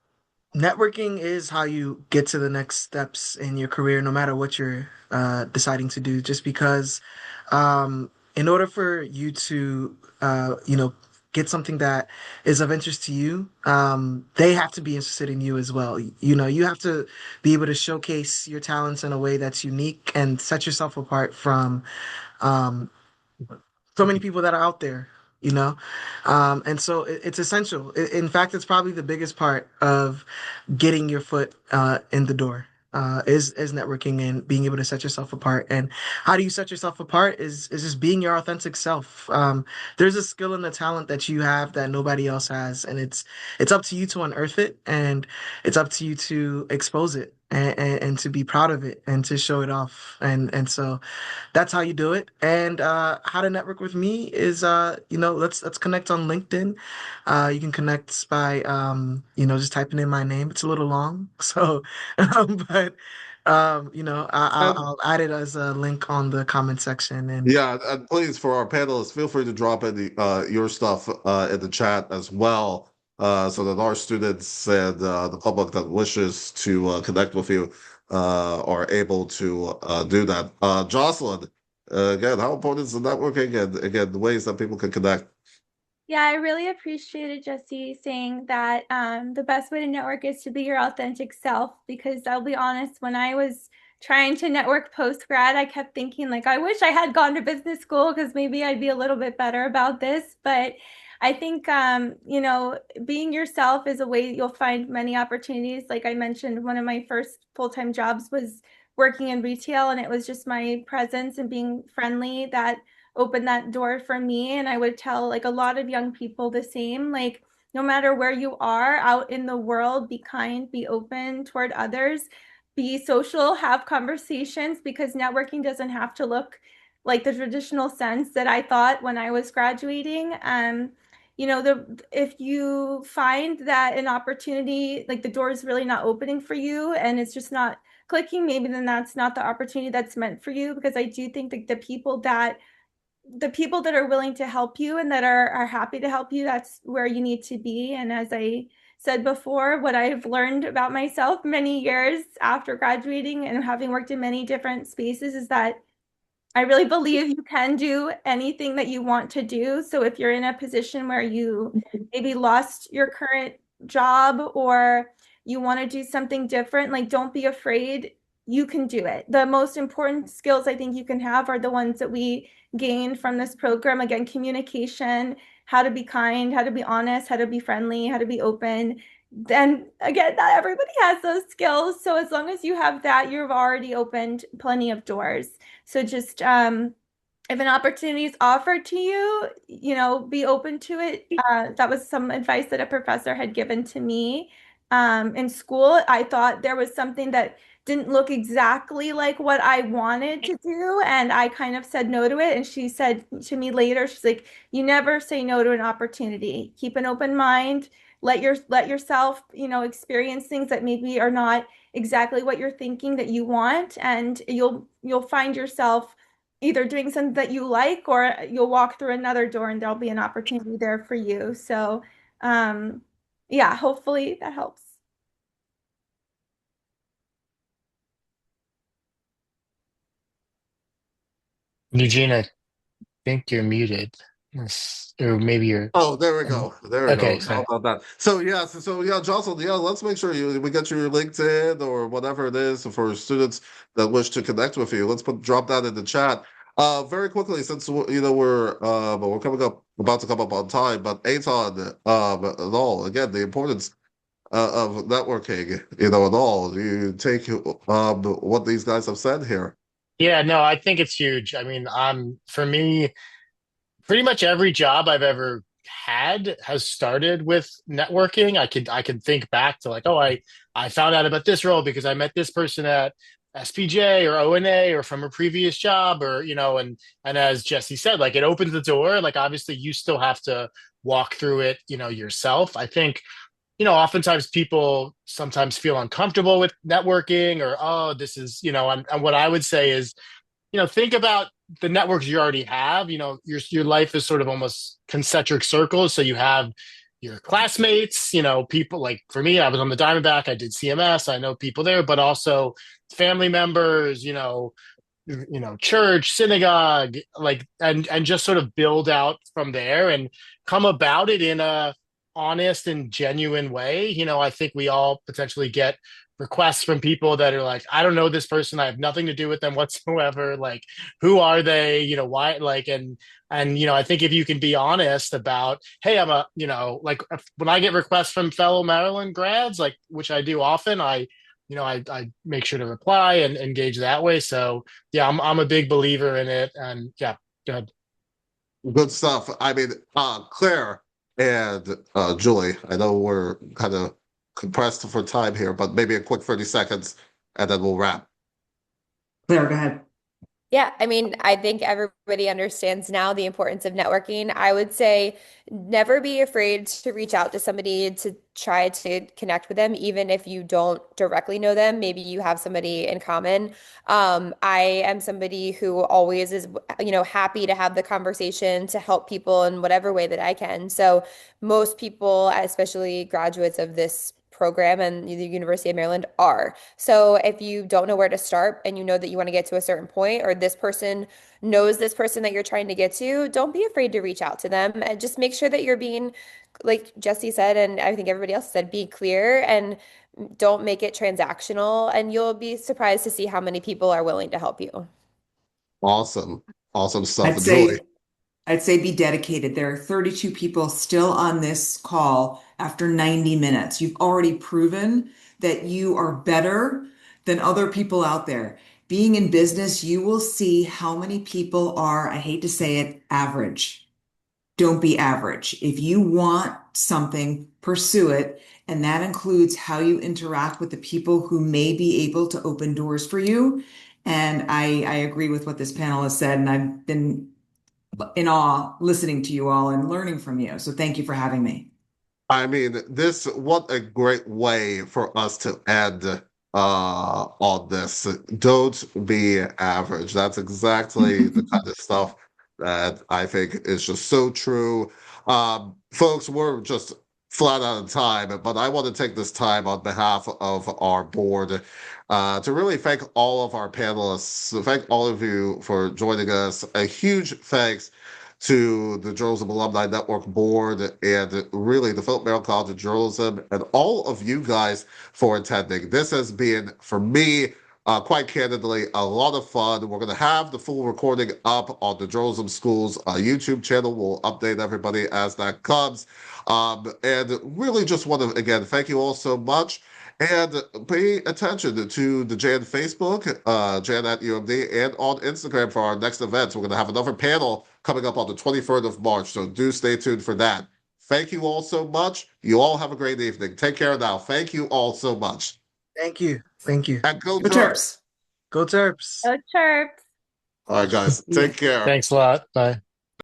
Networking is how you get to the next steps in your career, no matter what you're deciding to do. Just because, in order for you to, get something that is of interest to you, they have to be interested in you as well. You know, you have to be able to showcase your talents in a way that's unique and set yourself apart from um, so many people that are out there, you know? And so it's essential. In fact, it's probably the biggest part of getting your foot in the door. Is networking and being able to set yourself apart. And how do you set yourself apart is just being your authentic self. There's a skill and a talent that you have that nobody else has, and it's up to you to unearth it, and it's up to you to expose it, and to be proud of it and to show it off. And so that's how you do it. And how to network with me is let's connect on LinkedIn. You can connect by just typing in my name. It's a little long, so but I'll add it as a link on the comment section. And Yeah, and please, for our panelists, feel free to drop in your stuff in the chat as well, so that our students and the public that wishes to connect with you are able to do that. Jocelyn, again, how important is the networking, and again, the ways that people can connect? Yeah, I really appreciated Jesse saying that the best way to network is to be your authentic self, because I'll be honest, when I was trying to network post grad, I kept thinking like, I wish I had gone to business school because maybe I'd be a little bit better about this. But I think, being yourself is a way that you'll find many opportunities. Like I mentioned, one of my first full-time jobs was working in retail, and it was just my presence and being friendly that opened that door for me. And I would tell like a lot of young people the same, like no matter where you are out in the world, be kind, be open toward others, be social, have conversations, because networking doesn't have to look like the traditional sense that I thought when I was graduating. If you find that an opportunity, like the door is really not opening for you and it's just not clicking, maybe then that's not the opportunity that's meant for you. Because I do think that the people that are willing to help you and that are happy to help you, that's where you need to be. And as I said before, what I've learned about myself many years after graduating and having worked in many different spaces is that I really believe you can do anything that you want to do. So if you're in a position where you maybe lost your current job or you want to do something different, like don't be afraid. You can do it. The most important skills I think you can have are the ones that we gained from this program. Again, communication, how to be kind, how to be honest, how to be friendly, how to be open. Then again, not everybody has those skills. So as long as you have that, you've already opened plenty of doors. So just if an opportunity is offered to you, be open to it. That was some advice that a professor had given to me in school. I thought there was something that didn't look exactly like what I wanted to do, and I kind of said no to it. And she said to me later, she's like, "You never say no to an opportunity. Keep an open mind. Let yourself, experience things that maybe are not exactly what you're thinking that you want, and you'll find yourself either doing something that you like, or you'll walk through another door and there'll be an opportunity there for you." So, yeah, hopefully that helps. Eugene, I think you're muted. Yes. Or maybe you're. Oh, there we go. There we Okay, go. How sorry. about that? So yeah, yeah, Jocelyn, yeah, let's make sure we get your LinkedIn or whatever it is for students that wish to connect with you. Let's drop that in the chat. Very quickly, since we're coming up about to come up on time, but Etan, and all again, the importance of networking, and all. You take what these guys have said here. Yeah, no, I think it's huge. I mean, for me, pretty much every job I've ever had has started with networking. I could think back to like, oh, I found out about this role because I met this person at SPJ or ONA or from a previous job, or and as Jesse said, like, it opens the door. Like, obviously you still have to walk through it, yourself. I think, oftentimes people sometimes feel uncomfortable with networking, or, oh, this is, and what I would say is, think about the networks you already have. Your life is sort of almost concentric circles. So you have your classmates, people like, for me, I was on the Diamondback, I did CMS, I know people there, but also family members, church, synagogue, like, and just sort of build out from there and come about it in a honest and genuine way. I think we all potentially get requests from people that are like, I don't know this person, I have nothing to do with them whatsoever. Like, who are they? Why? Like, and I think if you can be honest about, hey, I'm a, like, when I get requests from fellow Maryland grads, like, which I do often, I make sure to reply and engage that way. So yeah, I'm a big believer in it. And yeah, go ahead. Good stuff. I mean, Claire and Julie, I know we're kind of compressed for time here, but maybe a quick 30 seconds and then we'll wrap. Claire, go ahead. Yeah, I mean, I think everybody understands now the importance of networking. I would say never be afraid to reach out to somebody to try to connect with them, even if you don't directly know them. Maybe you have somebody in common. I am somebody who always is, happy to have the conversation to help people in whatever way that I can. So most people, especially graduates of this program and the University of Maryland, are. So if you don't know where to start and you know that you want to get to a certain point, or this person knows this person that you're trying to get to, don't be afraid to reach out to them, and just make sure that you're being, like Jesse said, and I think everybody else said, be clear and don't make it transactional, and you'll be surprised to see how many people are willing to help you. Awesome. Awesome stuff. I'd Julie. say I'd say be dedicated. There are 32 people still on this call after 90 minutes. You've already proven that you are better than other people out there. Being in business, you will see how many people are, I hate to say it, average. Don't be average. If you want something, pursue it. And that includes how you interact with the people who may be able to open doors for you. And I agree with what this panel has said, and I've been in awe listening to you all and learning from you. So thank you for having me. I mean, what a great way for us to end on this. Don't be average. That's exactly the kind of stuff that I think is just so true. Folks, we're just flat out of time, but I want to take this time on behalf of our board to really thank all of our panelists, thank all of you for joining us. A huge thanks to the Journalism Alumni Network board and really the Philip Merrill College of Journalism and all of you guys for attending. This has been, for me, quite candidly, a lot of fun. We're going to have the full recording up on the Journalism School's YouTube channel. We'll update everybody as that comes. And really just want to, again, thank you all so much. And pay attention to the Jan Facebook, Jan at UMD, and on Instagram for our next events. We're going to have another panel coming up on the 23rd of March, so do stay tuned for that. Thank you all so much. You all have a great evening. Take care now. Thank you all so much. Thank you. Thank you. And go Go Terps. Terps. Go Terps. Go Terps. All right, guys. Take care. Thanks a lot. Bye.